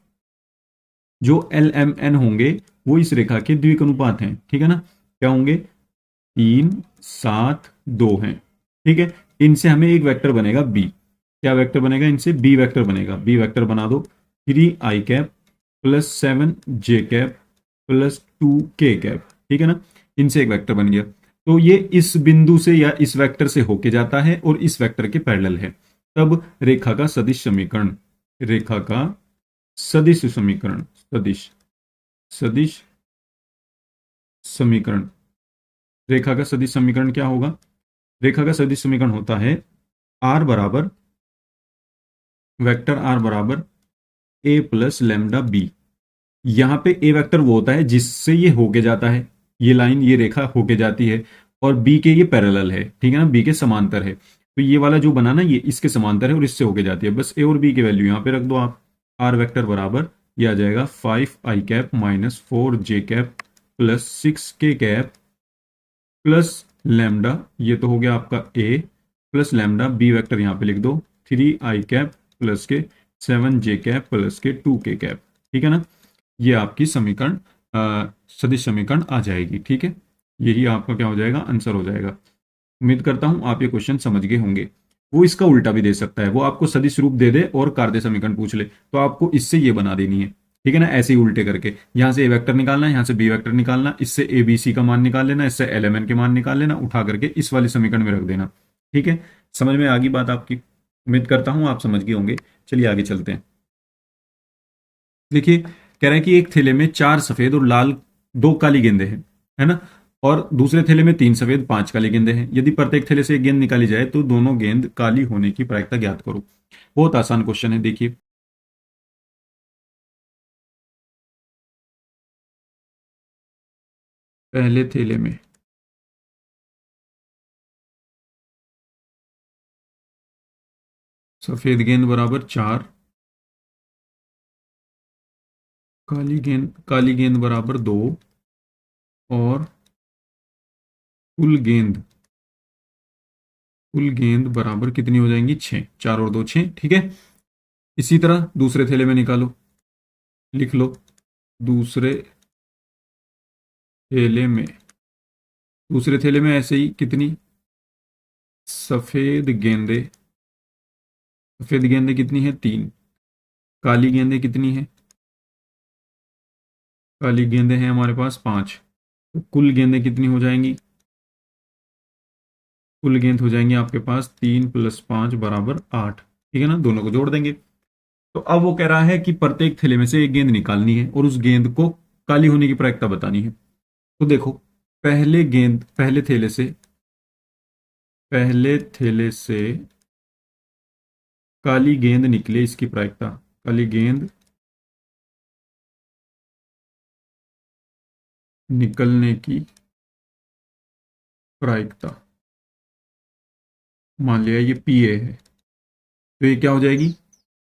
जो एल एम एन होंगे वो इस रेखा के द्विक अनुपात हैं, ठीक है ना, क्या होंगे, 3 7 2 हैं, ठीक है। इनसे हमें एक वेक्टर बनेगा बी, क्या वेक्टर बनेगा, इनसे बी वेक्टर बनेगा, बी वेक्टर बना दो, 3i cap plus 7j cap plus 2k cap, ठीक है ना, इनसे एक वेक्टर बन गया। तो ये इस बिंदु से या इस वेक्टर से होके जाता है और इस वेक्टर के पैरेलल है, तब रेखा का सदिश समीकरण, रेखा का सदिश समीकरण, सदिश सदिश समीकरण, रेखा का सदिश समीकरण क्या होगा, रेखा का सदिश समीकरण होता है आर बराबर, वेक्टर आर बराबर ए प्लस लैम्डा बी। यहां पे ए वेक्टर वो होता है जिससे ये होके जाता है, ये लाइन, ये रेखा होके जाती है, और बी के ये पैरेलल है, ठीक है ना, बी के समांतर है, तो ये वाला जो बना ना ये इसके समांतर है और इससे होके जाती है, बस ए और बी की वैल्यू यहां पे रख दो आप, आर वेक्टर बराबर ये आ जाएगा 5i cap minus 4j cap plus 6k cap plus lambda, ये तो हो गया आपका ए, प्लस लैम्डा, बी वेक्टर यहां पे लिख दो 3i प्लस के 7j प्लस के 2k। ठीक है ना, ये आपकी समीकरण सदिश समीकरण आ जाएगी। ठीक है, यही आपका क्या हो जाएगा, आंसर हो जाएगा। उम्मीद करता हूं आप ये क्वेश्चन समझ गए होंगे। वो इसका उल्टा भी दे सकता है, वो आपको सदिश रूप दे दे और कार्य समीकरण पूछ ले, तो आपको इससे ये बना देनी है। ठीक है ना, ऐसे ही उल्टे करके यहां से ए वेक्टर निकालना है, यहां से बी वेक्टर निकालना, इससे ए बी सी का मान निकाल लेना, इससे एल एम एन के मान निकाल लेना, उठा करके इस वाले समीकरण में रख देना। ठीक है, समझ में आ गई बात आपकी? उम्मीद करता हूं आप समझ गए होंगे। चलिए आगे चलते हैं। देखिए, कह रहा है कि एक थैले में 4 सफेद और लाल 2 काली गेंदें हैं, है ना, और दूसरे थैले में 3 सफेद 5 काली गेंदें हैं। यदि प्रत्येक थैले से एक गेंद निकाली जाए तो दोनों गेंद काली होने की प्रायिकता ज्ञात करो। बहुत आसान क्वेश्चन है। देखिए, पहले थैले में सफेद गेंद बराबर 4, काली गेंद बराबर 2, और कुल गेंद बराबर कितनी हो जाएंगी, 6। 4 और 2 6। ठीक है, इसी तरह दूसरे थैले में निकालो, लिख लो। दूसरे थैले में दूसरे थैले में ऐसे ही कितनी सफेद गेंदें सफेद गेंदें कितनी है, 3। काली गेंदें कितनी है, काली गेंदें हैं हमारे पास 5। तो कुल गेंदें कितनी हो जाएंगी, कुल गेंद हो जाएंगी आपके पास 3 + 5 बराबर 8। ठीक है ना, दोनों को जोड़ देंगे। तो अब वो कह रहा है कि प्रत्येक थैले में से एक गेंद निकालनी है और उस गेंद को काली होने की प्रायिकता बतानी है। तो देखो, पहले थैले से काली गेंद निकले, इसकी प्रायिकता, काली गेंद निकलने की प्रायिकता, मान लिया ये पी ए है, तो ये क्या हो जाएगी,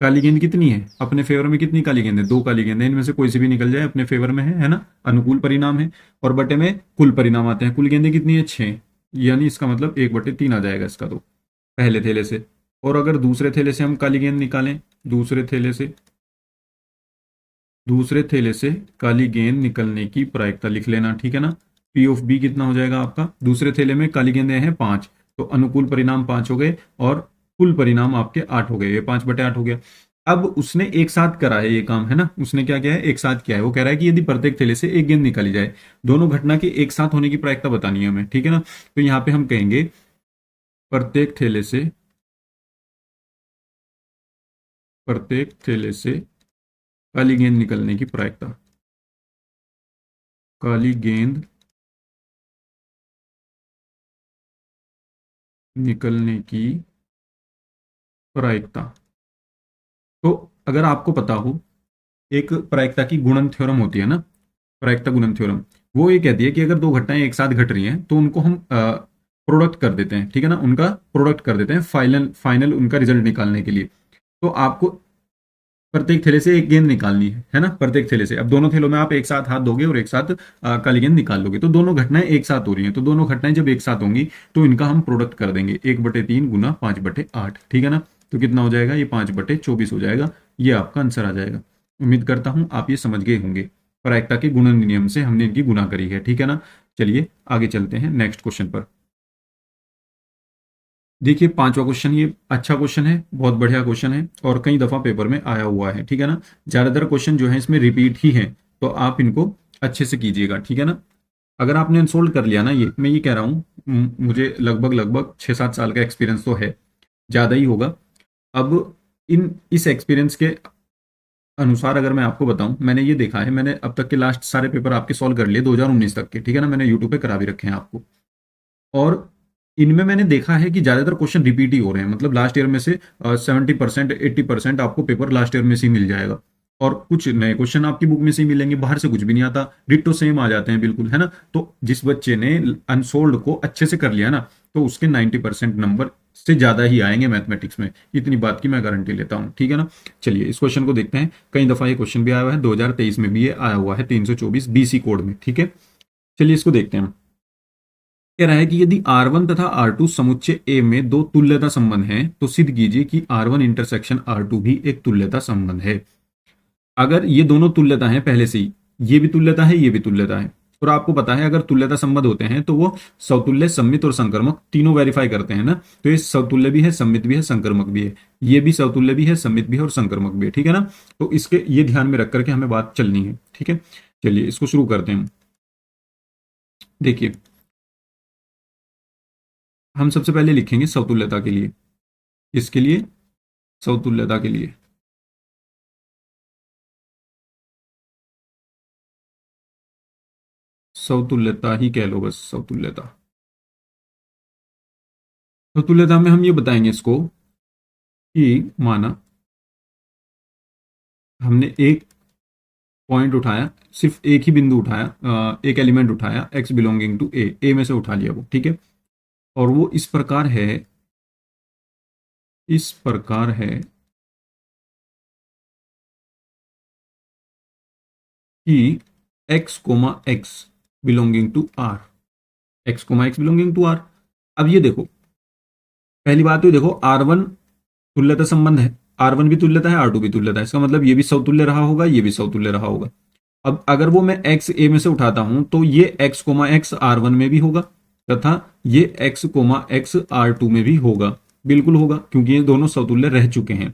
काली गेंद कितनी है अपने फेवर में, कितनी काली गेंद है, 2 काली गेंद है, इनमें से कोई सी भी निकल जाए अपने फेवर में है ना, अनुकूल परिणाम है। और बटे में कुल परिणाम आते हैं, कुल गेंदें कितनी है, 6, यानी इसका मतलब 1/3 आ जाएगा इसका, तो पहले थैले से। और अगर दूसरे थैले से हम काली गेंद निकालें, दूसरे थैले से काली गेंद निकलने की प्रायिकता लिख लेना। ठीक है ना, पी ऑफ बी कितना हो जाएगा आपका, दूसरे थैले में काली गेंदें हैं 5, तो अनुकूल परिणाम 5 हो गए और कुल परिणाम आपके 8 हो गए, ये 5/8 हो गया। अब उसने एक साथ करा है ये काम, है ना, उसने क्या किया है, एक साथ किया है। वो कह रहा है कि यदि प्रत्येक थैले से एक गेंद निकाली जाए, दोनों घटना के एक साथ होने की प्रायिकता बतानी है हमें। ठीक है ना, तो यहाँ पे हम कहेंगे प्रत्येक थैले से काली गेंद निकलने की प्रायिकता, काली गेंद निकलने की प्रायिकता। तो अगर आपको पता हो, एक प्रायिकता की गुणन थ्योरम होती है ना, प्रायिकता गुणन थ्योरम, वो ये कहती है कि अगर 2 घटनाएं एक साथ घट रही हैं तो उनको हम प्रोडक्ट कर देते हैं। ठीक है ना, उनका प्रोडक्ट कर देते हैं फाइनल फाइनल उनका रिजल्ट निकालने के लिए। तो आपको प्रत्येक थैले से एक गेंद निकालनी है ना, प्रत्येक थैले से। अब दोनों थैलों में आप एक साथ हाथ दोगे और एक साथ काली गेंद निकाल लोगे, तो दोनों घटनाएं एक साथ हो रही हैं। तो दोनों घटनाएं जब एक साथ होंगी तो इनका हम प्रोडक्ट कर देंगे, 1/3 गुना 5/8। ठीक है ना, तो कितना हो जाएगा, ये 5/24 हो जाएगा। ये आपका आंसर आ जाएगा। उम्मीद करता हूं आप ये समझ गए होंगे। प्रायिकता के गुणन नियम से हमने इनकी गुणा करी है। ठीक है ना, चलिए आगे चलते हैं नेक्स्ट क्वेश्चन पर। देखिए, 5वां क्वेश्चन, ये अच्छा क्वेश्चन है, बहुत बढ़िया क्वेश्चन है और कई दफा पेपर में आया हुआ है। ठीक है ना, ज्यादातर क्वेश्चन जो है इसमें रिपीट ही है, तो आप इनको अच्छे से कीजिएगा। ठीक है ना, अगर आपने अनसोल्व कर लिया ना, ये मैं ये कह रहा हूँ, मुझे लगभग लगभग 6-7 साल का एक्सपीरियंस तो है, ज़्यादा ही होगा। अब इस एक्सपीरियंस के अनुसार अगर मैं आपको बताऊं, मैंने ये देखा है, मैंने अब तक के लास्ट सारे पेपर आपके सॉल्व कर लिए 2019 तक के। ठीक है ना, मैंने यूट्यूब पे करा भी रखे हैं आपको, और इनमें मैंने देखा है कि ज्यादातर क्वेश्चन रिपीट ही हो रहे हैं। मतलब लास्ट ईयर में से 70% 80% आपको पेपर लास्ट ईयर में से ही मिल जाएगा, और कुछ नए क्वेश्चन आपकी बुक में से ही मिलेंगे, बाहर से कुछ भी नहीं आता, डिट्टो सेम आ जाते हैं बिल्कुल, है ना। तो जिस बच्चे ने अनसोल्ड को अच्छे से कर लिया ना, तो उसके 90% नंबर से ज्यादा ही आएंगे मैथमेटिक्स में, इतनी बात की मैं गारंटी लेता हूँ। ठीक है ना, चलिए इस क्वेश्चन को देखते हैं। कई दफा ये क्वेश्चन भी आया हुआ है, 2023 में भी ये आया हुआ है, 324 BC कोड में। ठीक है, चलिए इसको देखते हैं। कह रहा है कि यदि R1 तथा R2 समुच्चय A में दो तुल्यता संबंध हैं तो सिद्ध कीजिए कि R1 इंटरसेक्शन R2 भी एक तुल्यता संबंध है। अगर ये दोनों तुल्यता हैं पहले से ही, ये भी तुल्यता है, ये भी तुल्यता है, और आपको पता है अगर तुल्यता संबंध होते हैं तो वो समतुल्य, सममित और संकर्मक तीनों वेरीफाई करते हैं ना। तो ये समतुल्य भी है, सममित भी है, संकर्मक भी है, ये भी समतुल्य भी है, सममित भी है और संकर्मक भी है, ठीक है ना। तो इसके ये ध्यान में रख करके हमें बात चलनी है, ठीक है। चलिए इसको शुरू करते हैं। देखिए हम सबसे पहले लिखेंगे समतुल्यता के लिए, इसके लिए समतुल्यता के लिए समतुल्यता ही कह लो, बस समतुल्यता। समतुल्यता में हम ये बताएंगे इसको कि माना हमने एक पॉइंट उठाया, सिर्फ एक ही बिंदु उठाया, एक एलिमेंट उठाया x बिलोंगिंग टू ए में से उठा लिया वो, ठीक है। और वो इस प्रकार है, इस प्रकार है कि x comma x belonging to R, x comma x belonging to R. अब ये देखो, पहली बात तो देखो R1 तुल्यता संबंध है, R1 भी तुल्यता है, R2 भी तुल्यता है, इसका मतलब ये भी समतुल्य रहा होगा, ये भी समतुल्य रहा होगा। अब अगर वो मैं x a में से उठाता हूं तो ये x कोमा एक्स R1 में भी होगा तथा ये x कोमा एक्स R2 में भी होगा, बिल्कुल होगा, क्योंकि ये दोनों समतुल्य रह चुके हैं।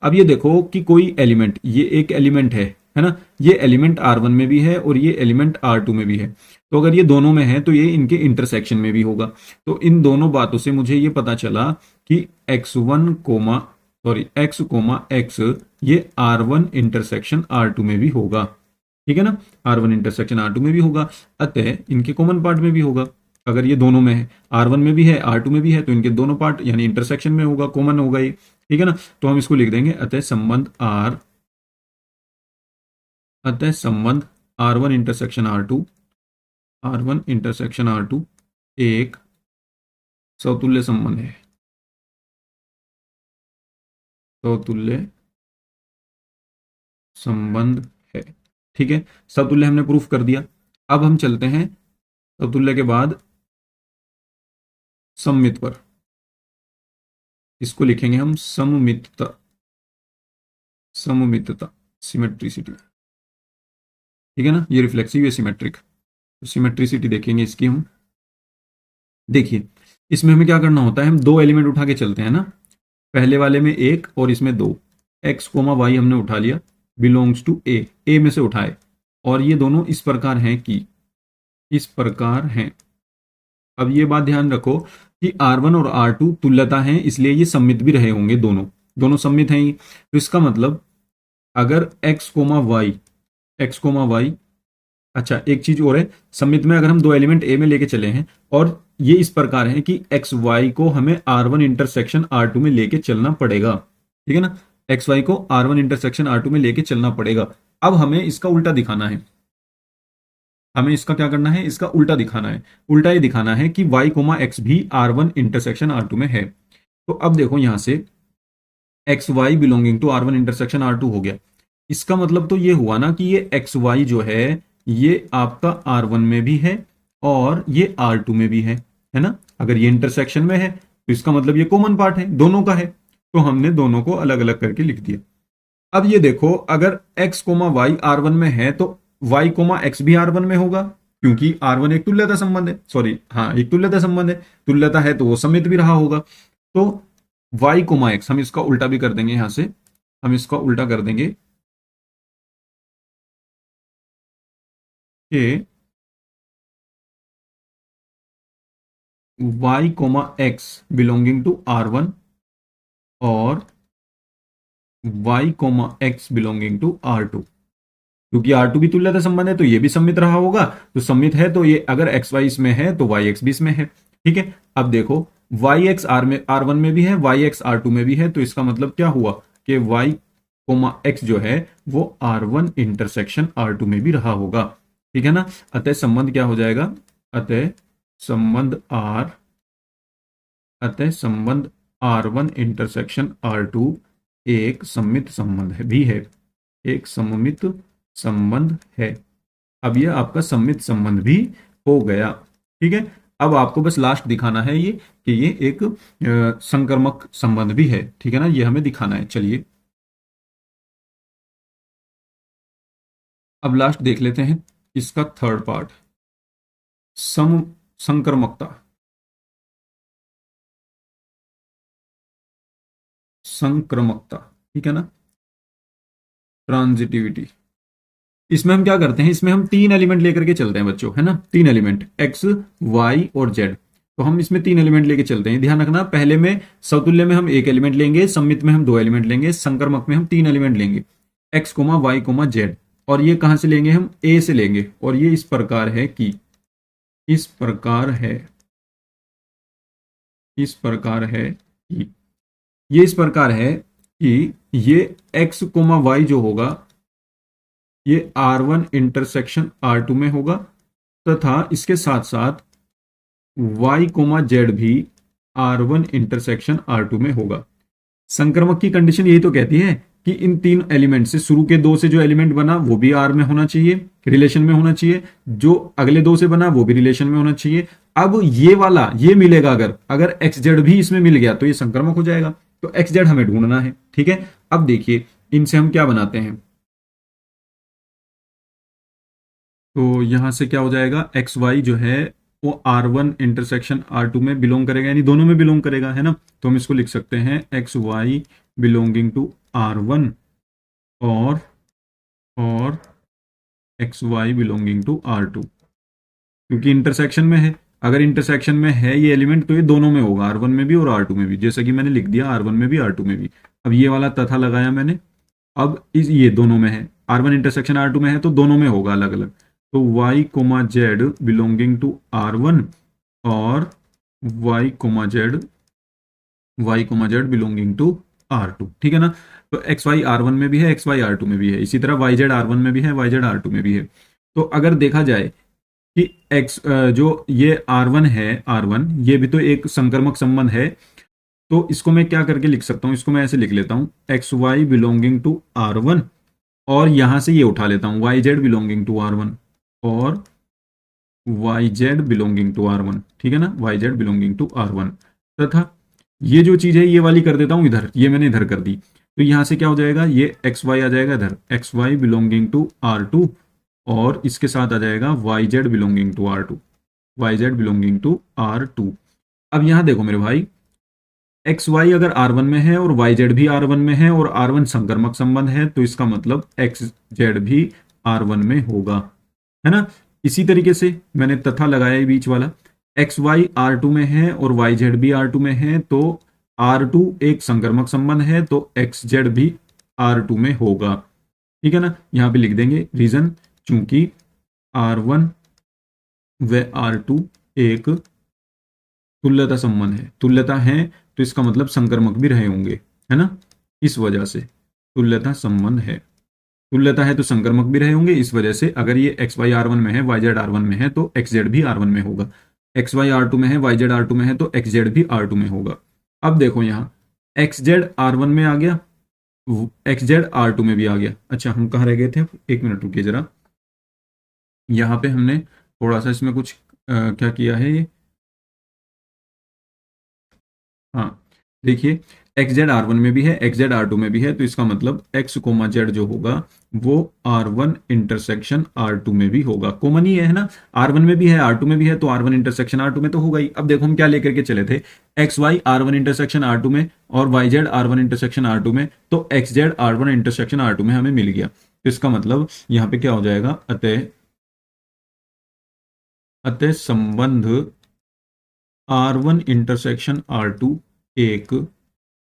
अब ये देखो कि कोई एलिमेंट, ये एक एलिमेंट है ना, ये एलिमेंट R1 में भी है और ये एलिमेंट R2 में भी है। तो अगर ये दोनों में है तो ये इनके इंटरसेक्शन में भी होगा। तो इन दोनों बातों से मुझे ये पता चला कि x1 comma sorry x comma x ये R1 इंटरसेक्शन R2 में भी होगा, ठीक है ना। R1 इंटरसेक्शन R2 में भी होगा, अतः इनके कॉमन पार्ट में भी होगा। अगर ये दोनों में है, R1 में भी है, R2 में भी है, तो इनके दोनों पार्ट यानी इंटरसेक्शन में होगा, कॉमन होगा ये, ठीक है ना। तो हम इसको लिख देंगे अतः संबंध R1 intersection R2, R1 intersection R2 एक समतुल्य संबंध है, समतुल्य संबंध है, ठीक है। समतुल्य हमने प्रूफ कर दिया। अब हम चलते हैं समतुल्य के बाद सममित पर, इसको लिखेंगे हम सममितता, सममितता, सिमेट्रिसिटी, ठीक है ना। ये रिफ्लेक्सिव, ये सिमेट्रिक, तो सिमेट्रिसिटी देखेंगे इसकी हम। देखिए इसमें हमें क्या करना होता है, हम दो एलिमेंट उठा के चलते हैं ना, पहले वाले में एक और इसमें दो, एक्स कोमा वाई हमने उठा लिया, बिलोंग्स टू ए में से उठाए, और ये दोनों इस प्रकार हैं कि इस प्रकार हैं। अब ये बात ध्यान रखो कि R1 और R2 तुल्यता हैं, इसलिए ये सममित भी रहे होंगे, दोनों दोनों सममित हैं। तो इसका मतलब अगर x comma y, x comma y, अच्छा एक चीज और है, सममित में अगर हम दो एलिमेंट ए में लेके चले हैं और ये इस प्रकार है कि एक्स वाई को हमें R1 इंटरसेक्शन R2 में लेके चलना पड़ेगा, ठीक है ना। एक्स वाई को R1 इंटरसेक्शन R2 में लेके चलना पड़ेगा। अब हमें इसका उल्टा दिखाना है, हमें इसका क्या करना है, इसका उल्टा दिखाना है। उल्टा ये दिखाना है कि y कोमा एक्स भी R1 इंटरसेक्शन R2 में है। तो अब देखो यहां से x y belonging to R1 intersection R2 हो गया। इसका मतलब तो ये हुआ ना कि ये एक्स वाई जो है ये आपका R1 में भी है और ये R2 में भी है ना। अगर ये इंटरसेक्शन में है तो इसका मतलब ये कॉमन पार्ट है, दोनों का है। तो हमने दोनों को अलग अलग करके लिख दिया। अब ये देखो अगर x कोमा वाई R1 में है तो y कोमा एक्स भी R1 में होगा, क्योंकि R1 एक तुल्यता संबंध है, सॉरी हाँ एक तुल्यता संबंध है, तुल्यता है तो वो सममित भी रहा होगा। तो y कोमा एक्स, हम इसका उल्टा भी कर देंगे, यहां से हम इसका उल्टा कर देंगे कि y comma x belonging to R1 और y comma x belonging to R2, क्योंकि R2 भी तुल्यता संबंध है तो ये भी सममित रहा होगा। तो सममित है तो ये अगर एक्स वाई इसमें है तो वाई एक्स भी इसमें है, ठीक है। अब देखो वाई एक्स R1 में भी है, वाई एक्स R2 में भी है, तो इसका मतलब क्या हुआ कि वाई कोमा एक्स जो है वो R1 इंटरसेक्शन R2 में भी रहा होगा, ठीक है ना। अतः संबंध क्या हो जाएगा, अतः संबंध संबंध R1 इंटरसेक्शन R2 एक सममित संबंध है, भी है, एक सममित संबंध है। अब यह आपका सममित संबंध भी हो गया, ठीक है। अब आपको बस लास्ट दिखाना है ये कि ये एक संक्रमक संबंध भी है, ठीक है ना, ये हमें दिखाना है। चलिए अब लास्ट देख लेते हैं इसका थर्ड पार्ट, सम संक्रमकता। संक्रमकता, ठीक है ना, ट्रांजिटिविटी। इसमें हम क्या करते हैं, इसमें हम तीन एलिमेंट लेकर के चलते हैं बच्चों, है ना, तीन एलिमेंट एक्स वाई और जेड। तो हम इसमें तीन एलिमेंट लेके चलते हैं, ध्यान रखना, पहले में समतुल्य में हम एक एलिमेंट लेंगे, सममित में हम दो एलिमेंट लेंगे, संक्रमक में हम तीन एलिमेंट लेंगे, x comma y comma z. और ये कहां से लेंगे, हम ए से लेंगे। और ये इस प्रकार है कि इस प्रकार है इस प्रकार है कि ये इस प्रकार है कि ये एक्स कोमा वाई जो होगा ये R1 इंटरसेक्शन R2 में होगा, तथा इसके साथ साथ y कोमा जेड भी R1 इंटरसेक्शन R2 में होगा। संक्रमक की कंडीशन यही तो कहती है कि इन तीन एलिमेंट से, शुरू के दो से जो एलिमेंट बना वो भी R में होना चाहिए, रिलेशन में होना चाहिए, जो अगले दो से बना वो भी रिलेशन में होना चाहिए। अब ये वाला ये मिलेगा, अगर एक्स जेड भी इसमें मिल गया तो ये संक्रमक हो जाएगा। तो एक्स जेड हमें ढूंढना है, ठीक है। अब देखिए इनसे हम क्या बनाते हैं, तो यहां से क्या हो जाएगा, एक्स वाई जो है वो R1 इंटरसेक्शन R2 में बिलोंग करेगा, यानी दोनों में बिलोंग करेगा, है ना। तो हम इसको लिख सकते हैं x y belonging to R1 और x y belonging to R2, क्योंकि इंटरसेक्शन में है। अगर इंटरसेक्शन में है ये एलिमेंट तो ये दोनों में होगा, R1 में भी और R2 में भी, जैसा कि मैंने लिख दिया R1 में भी R2 में भी। अब ये वाला तथा लगाया मैंने, अब इस ये दोनों में है, R1 इंटरसेक्शन R2 में है तो दोनों में होगा अलग अलग। तो y comma z belonging to R1 और y comma z belonging to R2, ठीक है ना। तो एक्स वाई R1 में भी है, एक्स वाई R2 में भी है, इसी तरह वाई जेड R1 में भी है, वाई जेड R2 में भी है। तो अगर देखा जाए कि एक्स जो ये R1 है, R1 ये भी तो एक संक्रमक संबंध है, तो इसको मैं क्या करके लिख सकता हूं, इसको मैं ऐसे लिख लेता हूं x y belonging to R1 और यहां से ये उठा लेता हूं Y z belonging to R1 और Y z belonging to R1, ठीक है ना, Y z belonging to R1। तथा ये जो चीज है ये वाली कर देता हूं इधर, ये मैंने इधर कर दी, तो यहां से क्या हो जाएगा, ये एक्स वाई आ जाएगा इधर, x y belonging to R2 और इसके साथ आ जाएगा y z belonging to R2, y z belonging to R2। अब यहां देखो मेरे भाई, एक्स वाई अगर R1 में है और वाई जेड भी R1 में है और R1 संक्रमक संबंध है, तो इसका मतलब एक्स जेड भी R1 में होगा, है ना। इसी तरीके से मैंने तथा लगाया बीच वाला, एक्स वाई R2 में है और वाई जेड भी R2 में है, तो R2 एक संक्रमक संबंध है, तो एक्स जेड भी R2 में होगा, ठीक है ना। यहां पे लिख देंगे रीजन, चूंकि R1 व R2 एक तुल्यता संबंध है, तुल्यता है तो इसका मतलब संक्रमक भी रहे होंगे, है ना, इस वजह से तुल्यता संबंध है, तुल्यता है तो संक्रमक भी रहे होंगे, इस वजह से अगर ये एक्स वाई R1 में है, वाई जेड R1 में है, तो एक्स जेड भी R1 में होगा, एक्स वाई R2 में है, वाई जेड R2 में है, तो एक्स जेड भी R2 में होगा। अब देखो यहाँ एक्स जेड R1 में आ गया, एक्स जेड R2 में भी आ गया। अच्छा हम कहाँ रह गए थे, एक मिनट रुकिए जरा, यहाँ पे हमने थोड़ा सा इसमें कुछ क्या किया है ये, हाँ देखिए एक्स जेड R1 में भी है, एक्स जेड R2 में भी है, तो इसका मतलब एक्स कोमा जेड जो होगा वो R1 इंटरसेक्शन R2 में भी होगा, कॉमन ही है ना, R1 में भी है R2 में भी है, तो R1 इंटरसेक्शन R2 में तो होगा ही। अब देखो हम क्या लेकर के चले थे, x Y R1 intersection R2 में और Y Z R1 intersection R2 में, तो x Z R1 intersection R2 में हमें मिल गया, तो इसका मतलब यहाँ पे क्या हो जाएगा, अतः संबंध R1 इंटरसेक्शन R2 एक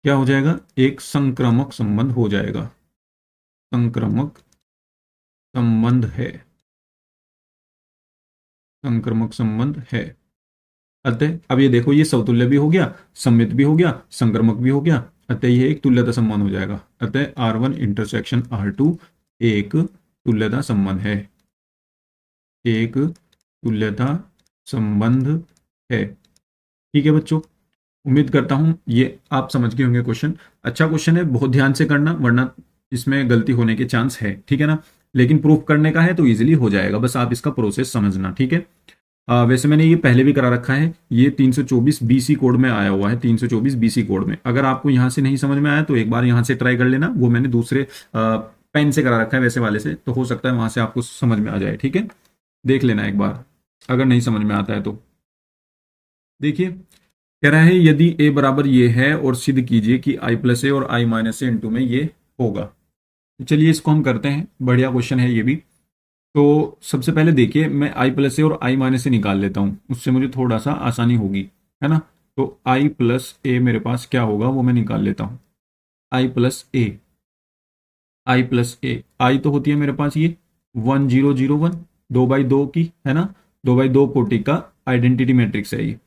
क्या हो जाएगा, एक संक्रामक संबंध हो जाएगा, संक्रामक संबंध है, संक्रामक संबंध है। अतः अब ये देखो ये समतुल्य भी हो गया, सममित भी हो गया, संक्रामक भी हो गया, अतः ये एक तुल्यता संबंध हो जाएगा। अतः R1 इंटरसेक्शन R2 एक तुल्यता संबंध है, एक तुल्यता संबंध है, ठीक है बच्चों। उम्मीद करता हूं ये आप समझ गए होंगे क्वेश्चन। अच्छा क्वेश्चन है, बहुत ध्यान से करना वरना इसमें गलती होने के चांस है, ठीक है ना, लेकिन प्रूफ करने का है तो इजीली हो जाएगा, बस आप इसका प्रोसेस समझना, ठीक है। वैसे मैंने ये पहले भी करा रखा है, ये 324 बीसी कोड में आया हुआ है, 324 बीसी कोड में। अगर आपको यहाँ से नहीं समझ में आया तो एक बार यहाँ से ट्राई कर लेना, वो मैंने दूसरे पेन से करा रखा है वैसे वाले से, तो हो सकता है वहां से आपको समझ में आ जाए। ठीक है, देख लेना एक बार अगर नहीं समझ में आता है तो। देखिए कह रहा है यदि ए बराबर ये है और सिद्ध कीजिए कि आई प्लस ए और आई माइनस ए इंटू में ये होगा। तो चलिए इसको हम करते हैं, बढ़िया क्वेश्चन है ये भी। तो सबसे पहले देखिए मैं आई प्लस ए और आई माइनस ए निकाल लेता हूँ, उससे मुझे थोड़ा सा आसानी होगी, है ना। तो आई प्लस ए मेरे पास क्या होगा वो मैं निकाल लेता हूँ। आई प्लस ए, आई प्लस ए, आई तो होती है मेरे पास ये 1001, 2 बाई 2 की, है ना, 2 बाई 2 कोटि का आइडेंटिटी मैट्रिक्स है ये।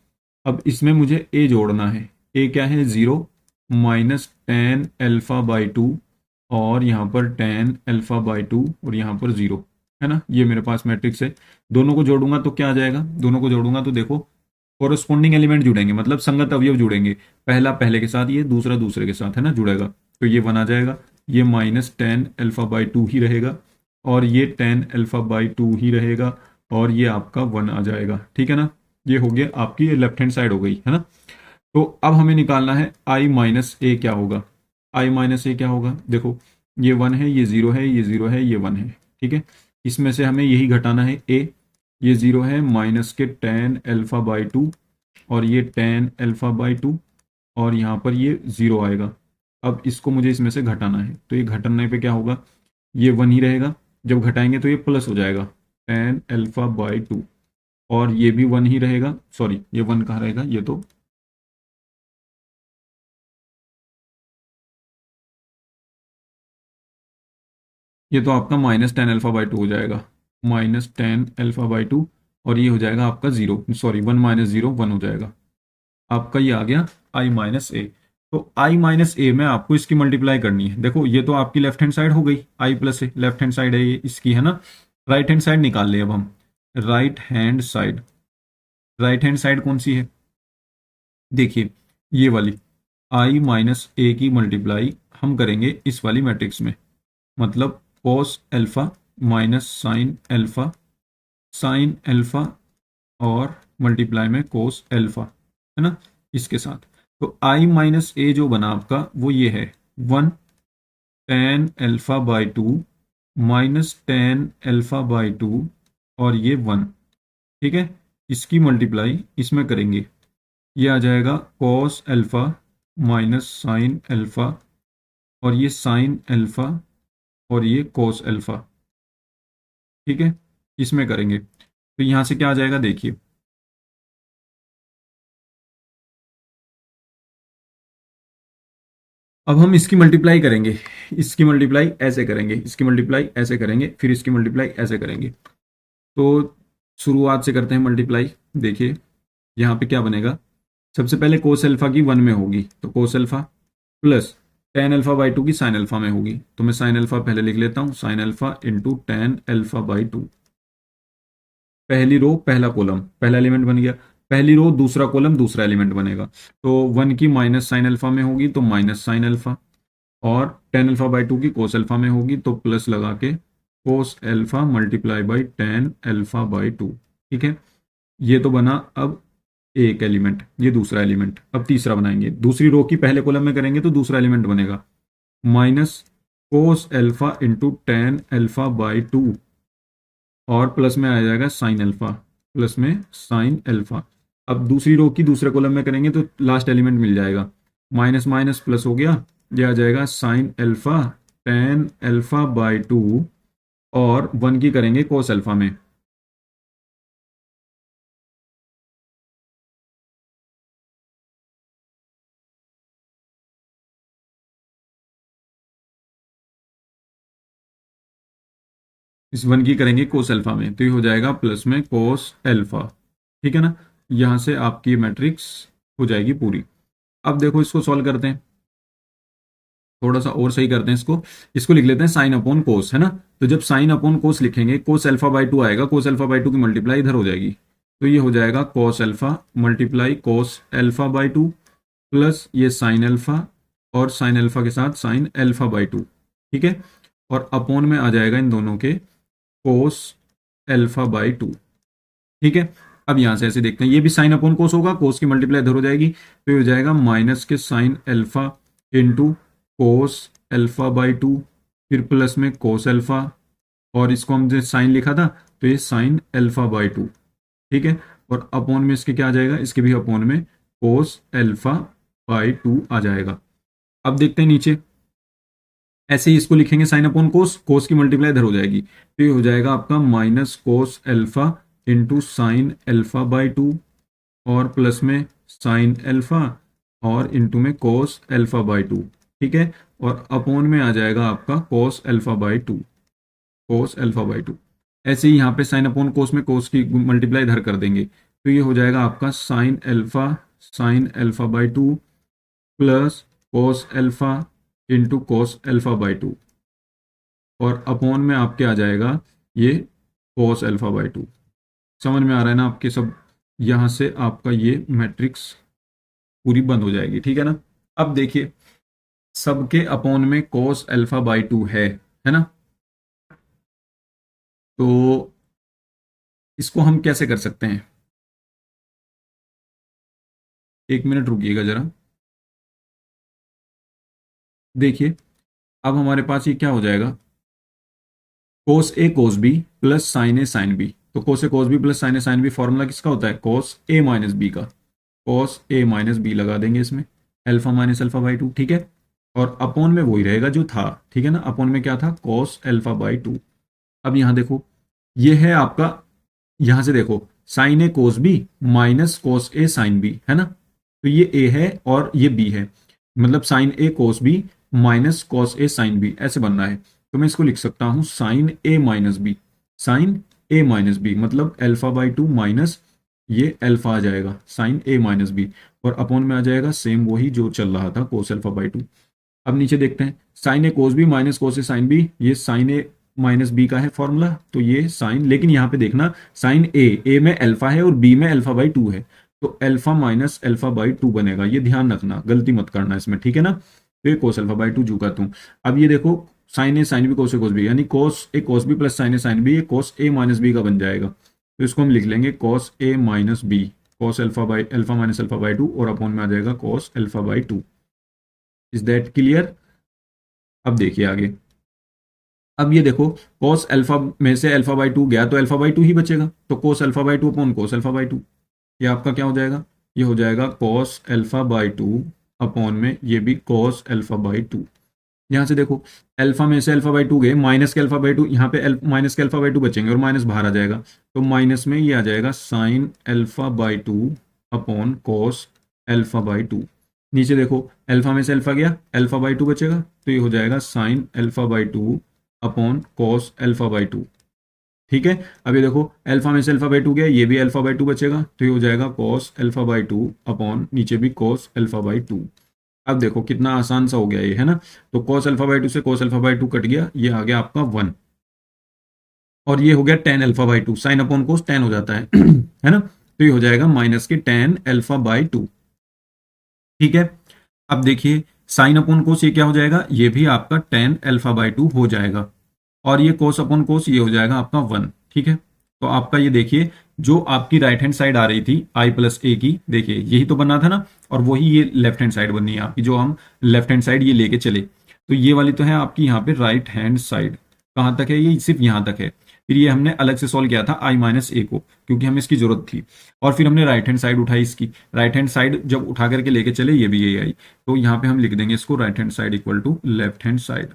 अब इसमें मुझे ए जोड़ना है। ए क्या है, 0 माइनस टेन एल्फा बाई 2 और यहाँ पर टेन एल्फा बाई 2 और यहाँ पर 0, है ना। ये मेरे पास मैट्रिक्स है। दोनों को जोड़ूंगा तो क्या आ जाएगा, दोनों को जोड़ूंगा तो देखो कोरोस्पोंडिंग एलिमेंट जुड़ेंगे, मतलब संगत अवयव जुड़ेंगे। पहला पहले के साथ, ये दूसरा दूसरे के साथ, है ना, जुड़ेगा। तो ये 1 आ जाएगा, ये माइनस टेन एल्फा बाई 2 ही रहेगा और ये टेन एल्फा बाई 2 ही रहेगा और ये आपका 1 आ जाएगा। ठीक है ना, ये हो गया आपकी लेफ्ट हैंड साइड हो गई, है ना। तो अब हमें निकालना है आई माइनस ए क्या होगा। आई माइनस ए क्या होगा, देखो ये 1 है, ये 0 है, ये 0 है, ये 1 है। ठीक है, इसमें से हमें यही घटाना है ए। ये 0 है माइनस के टेन एल्फा बाई 2 और ये टेन एल्फा बाई 2 और यहाँ पर ये 0 आएगा। अब इसको मुझे इसमें से घटाना है, तो ये घटाने पे क्या होगा, ये 1 ही रहेगा। जब घटाएंगे तो ये प्लस हो जाएगा टेन एल्फा बाई 2 और ये भी 1 ही रहेगा। सॉरी, ये 1 कहाँ रहेगा, ये तो आपका माइनस टेन एल्फा बाई 2 हो जाएगा, माइनस टेन एल्फा बाई 2 और ये हो जाएगा आपका 0, सॉरी 1 माइनस 0 1 हो जाएगा आपका। ये आ गया आई माइनस ए। तो आई माइनस ए में आपको इसकी मल्टीप्लाई करनी है। देखो ये तो आपकी लेफ्ट हैंड साइड हो गई, आई प्लस ए लेफ्ट हैंड साइड है ये इसकी, है ना। राइट हैंड साइड निकाल ले अब हम। Right hand side, right hand side कौन सी है, देखिए ये वाली, आई माइनस ए की मल्टीप्लाई हम करेंगे इस वाली मैट्रिक्स में, मतलब कोस alpha minus sine alpha, sine alpha और मल्टीप्लाई में कोस एल्फा, है ना, इसके साथ। तो आई माइनस ए जो बना आपका वो ये है 1 tan alpha by 2 minus tan alpha by 2 और ये 1। ठीक है, इसकी मल्टीप्लाई इसमें करेंगे, ये आ जाएगा cos alpha minus sine alpha और ये साइन एल्फा और ये कोस एल्फा। ठीक है, इसमें करेंगे तो यहां से क्या आ जाएगा, देखिए अब हम इसकी मल्टीप्लाई करेंगे, इसकी मल्टीप्लाई ऐसे करेंगे, इसकी मल्टीप्लाई ऐसे करेंगे, फिर इसकी मल्टीप्लाई ऐसे करेंगे। तो शुरुआत से करते हैं मल्टीप्लाई। देखिए यहाँ पे क्या बनेगा, सबसे पहले कोस एल्फा की 1 में होगी तो कोस alpha plus tan alpha by 2 की साइन एल्फा में होगी, तो मैं साइन एल्फा पहले लिख लेता हूँ, sine alpha into tan alpha by 2। पहली रो पहला कॉलम पहला एलिमेंट बन गया, पहली रो दूसरा कॉलम दूसरा एलिमेंट बनेगा। तो 1 की माइनस साइन अल्फा में होगी तो माइनस साइन अल्फा और टेन अल्फा बाई 2 की कोस अल्फा में होगी तो प्लस लगा के cos alpha multiply by tan alpha by 2। ठीक है, ये तो बना अब एक एलिमेंट, ये दूसरा एलिमेंट। अब तीसरा बनाएंगे, दूसरी रो की पहले कॉलम में करेंगे तो दूसरा एलिमेंट बनेगा minus cos alpha into tan alpha by 2 और प्लस में आ जाएगा साइन अल्फा, प्लस में साइन अल्फा। अब दूसरी रो की दूसरे कॉलम में करेंगे तो लास्ट एलिमेंट मिल जाएगा, माइनस माइनस प्लस हो गया, ये आ जाएगा sine alpha tan alpha by 2 और 1 की करेंगे कोस अल्फा में। इस 1 की करेंगे कोस अल्फा में तो ये हो जाएगा प्लस में कोस अल्फा। ठीक है ना, यहां से आपकी मैट्रिक्स हो जाएगी पूरी। अब देखो इसको सॉल्व करते हैं, थोड़ा सा और सही करते हैं इसको। इसको लिख लेते हैं साइन अपॉन कोस, है ना। तो जब साइन अपॉन कोस लिखेंगे कोस अल्फा बाई 2 आएगा, कोस अल्फा बाई 2 की मल्टीप्लाई इधर हो जाएगी, तो ये हो जाएगा cos alpha multiply cos alpha by 2 plus ये साइन अल्फा और साइन अल्फा के साथ साइन अल्फा बाई 2। ठीक है, और अपॉन में आ जाएगा इन दोनों के कोस अल्फा बाई 2। ठीक है, अब यहां से ऐसे देखते हैं, ये भी साइन अपॉन कोस होगा, कोस की मल्टीप्लाई इधर हो जाएगी, तो ये हो जाएगा माइनस के sine alpha into cos alpha by to, फिर प्लस में कोस अल्फा, और इसको हम जो साइन लिखा था तो ये साइन अल्फा बाई टू, ठीक है। और अपॉन में इसके क्या आ जाएगा, इसके भी अपॉन में कोस अल्फा बाई टू आ जाएगा। अब देखते हैं नीचे, ऐसे ही इसको लिखेंगे साइन अपॉन कोस, कोस की मल्टीप्लाई इधर हो जाएगी, तो ये हो जाएगा आपका minus cos alpha into sine alpha by two, और प्लस में साइन अल्फा, और इंटू में कोस अल्फा बाई टू, ठीक है। और अपॉन में आ जाएगा आपका कोस alpha by to, cos alpha by to. ऐसे ही यहाँ पे साइन अपॉन कोस में कोस की मल्टीप्लाई इधर कर देंगे, तो ये हो जाएगा आपका sine alpha by two plus cos alpha into cos alpha by two, और अपॉन में आपके आ जाएगा ये कोस अल्फा बाई टू। समझ में आ रहा है ना आपके सब, यहाँ से आपका ये मैट्रिक्स पूरी बंद हो जाएगी, ठीक है ना। अब देखिए, सबके अपॉन में कोस अल्फा बाई टू है ना, तो इसको हम कैसे कर सकते हैं, एक मिनट रुकिएगा जरा। देखिए, अब हमारे पास ये क्या हो जाएगा, कोस ए कोस बी प्लस साइन ए साइन बी, तो कोस ए कोस बी प्लस साइन ए साइन बी फॉर्मूला किसका होता है, कोस ए माइनस बी का, कोस ए माइनस बी लगा देंगे इसमें, alpha minus alpha by to, ठीक है। और अपॉन में वही रहेगा जो था, ठीक है ना, अपॉन में क्या था, कोस अल्फा बाई टू। अब यहां देखो, ये है आपका, यहां से देखो साइन ए कोस बी माइनस कोस ए साइन बी, है ना, तो ये ए है और ये बी है, मतलब साइन ए कोस बी माइनस कोस ए साइन बी, ऐसे बन रहा है। तो मैं इसको लिख सकता हूं साइन ए माइनस बी, साइन ए माइनस बी मतलब अल्फा बाई टू माइनस ये अल्फा आ जाएगा साइन ए माइनस बी, और अपॉन में आ जाएगा सेम वही जो चल रहा था कोस अल्फा बाई टू। अब नीचे देखते हैं, साइन ए कोस बी माइनस कोस ए साइन बी, ये साइन ए माइनस बी का है फॉर्मूला, तो ये साइन, लेकिन यहाँ पे देखना साइन ए में अल्फा है और बी में अल्फा बाई टू है, तो alpha minus alpha by to बनेगा, ये ध्यान रखना, गलती मत करना इसमें, ठीक है ना। तो ये कोस अल्फा बाई टू जू का तू। अब ये देखो, साइन ए साइन बी कोस ए कोस बी, यानी कोस ए कोस बी प्लस साइन ए साइन बी, ये कोस ए माइनस बी का बन जाएगा, तो इसको हम लिख लेंगे cos A minus B, cos alpha minus alpha by two, और अपॉन में आ जाएगा cos alpha by two. Is that clear. अब देखिए आगे, अब ये देखो, कोस अल्फा में से अल्फा बाई टू गया तो अल्फा बाई टू ही बचेगा, तो कोस alpha by two upon cos alpha by to, ये आपका क्या हो जाएगा, ये हो जाएगा cos alpha by two upon में ये भी कोस अल्फा बाई टू। यहाँ से देखो, अल्फा में से अल्फा बाई टू गए, माइनस के अल्फा बाई टू, यहाँ पे माइनस के अल्फा बाई टू बचेंगे और माइनस बाहर आ जाएगा, तो माइनस में ये आ जाएगा sine alpha by two upon cos alpha by to. नीचे देखो, अल्फा में से अल्फा गया, अल्फा बाई टू बचेगा, तो ये हो जाएगा sine alpha by two upon cos alpha by to, ठीक है। अब ये देखो, अल्फा में से अल्फा बाई टू गया, ये भी अल्फा बाई टू बचेगा, तो ये हो जाएगा cos alpha by two upon नीचे भी कोस अल्फा बाई टू। अब देखो कितना आसान सा हो गया ये, है ना। तो कोस अल्फा बाई टू से कोस अल्फा बाई टू कट गया, ये आ गया आपका वन, और ये हो गया tan alpha by to, sine upon cos ten हो जाता है है ना, तो ये हो जाएगा माइनस के टेन अल्फा बाई टू, ठीक है। अब देखिए, साइन अपॉन कोस ये क्या हो जाएगा, ये भी आपका टेन अल्फा बाई टू हो जाएगा, और ये कोस अपॉन कोस ये हो जाएगा आपका वन, ठीक है। तो आपका ये देखिए, जो आपकी राइट हैंड साइड आ रही थी आई प्लस ए की, देखिए यही तो बनना था ना, और वही ये लेफ्ट हैंड साइड बननी है आपकी, जो हम लेफ्ट हैंड साइड ये लेके चले, तो ये वाली तो है आपकी यहाँ पे राइट हैंड साइड, कहाँ तक है, ये सिर्फ यहाँ तक है। फिर ये हमने अलग से सॉल्व किया था आई माइनस ए को, क्योंकि हमें इसकी जरूरत थी, और फिर हमने राइट हैंड साइड उठाई इसकी, राइट हैंड साइड जब उठा करके लेके चले ये भी यही आई, तो यहाँ पे हम लिख देंगे इसको right hand side equal to left hand side,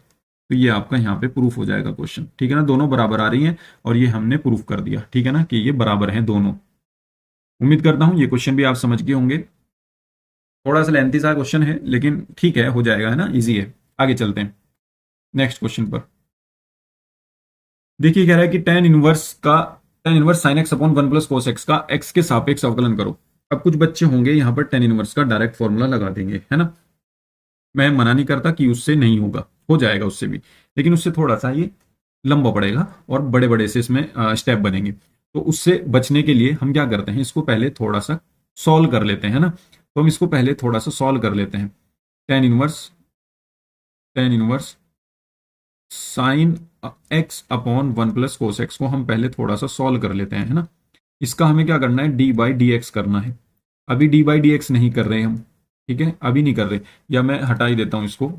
तो ये आपका यहाँ पे प्रूफ हो जाएगा क्वेश्चन, ठीक है ना, दोनों बराबर आ रही हैं, और ये हमने प्रूफ कर दिया, ठीक है ना, कि ये बराबर हैं दोनों। उम्मीद करता हूं ये क्वेश्चन भी आप समझ गए होंगे, थोड़ा सा लेंथी सा क्वेश्चन है लेकिन ठीक है, हो जाएगा, है ना, इजी है। आगे चलते हैं नेक्स्ट क्वेश्चन पर। देखिए, कह रहा है कि tan inverse sine x upon one plus cos x का एक्स के सापेक्ष अवकलन करो। अब कुछ बच्चे होंगे यहाँ पर टेन इनवर्स का डायरेक्ट फॉर्मूला लगा देंगे, है ना, मैं मना नहीं करता कि उससे नहीं होगा, हो जाएगा उससे भी, लेकिन उससे थोड़ा सा ये लंबा पड़ेगा और बड़े बड़े से इसमें स्टेप बनेंगे, तो उससे बचने के लिए हम क्या करते हैं, इसको पहले थोड़ा सा सॉल्व कर लेते हैं ना, तो हम इसको पहले थोड़ा सा सॉल्व कर लेते हैं। Tan inverse sine x upon one plus cos x को हम पहले थोड़ा सा सॉल्व कर लेते हैं, है ना। इसका हमें क्या करना है, डी बाई डी एक्स करना है। अभी डी बाई डी एक्स नहीं कर रहे हम, ठीक है, अभी नहीं कर रहे, या मैं हटा ही देता हूं इसको,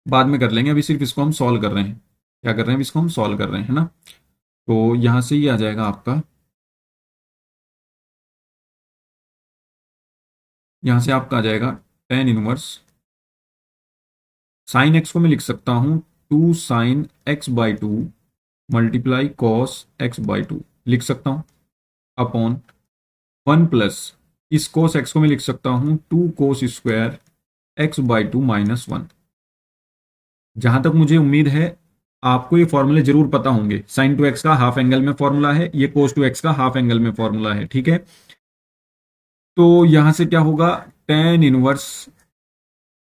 बाद में कर लेंगे, अभी सिर्फ इसको हम सॉल्व कर रहे हैं। क्या कर रहे हैं, अभी इसको हम सॉल्व कर रहे हैं, है ना। तो यहां से ये आ जाएगा आपका, यहां से आपका आ जाएगा टेन इनवर्स साइन एक्स को मैं लिख सकता हूं 2 sin x/2 multiply cos x/2 लिख सकता हूं, अपॉन 1 प्लस इस कोस एक्स को मैं लिख सकता हूं 2 cos² x/2 -1। जहां तक मुझे उम्मीद है आपको ये फॉर्मूले जरूर पता होंगे। sin 2x का हाफ एंगल में फॉर्मूला है, ये cos 2x का हाफ एंगल में फॉर्मूला है, ठीक है। तो यहां से क्या होगा, टेन इनवर्स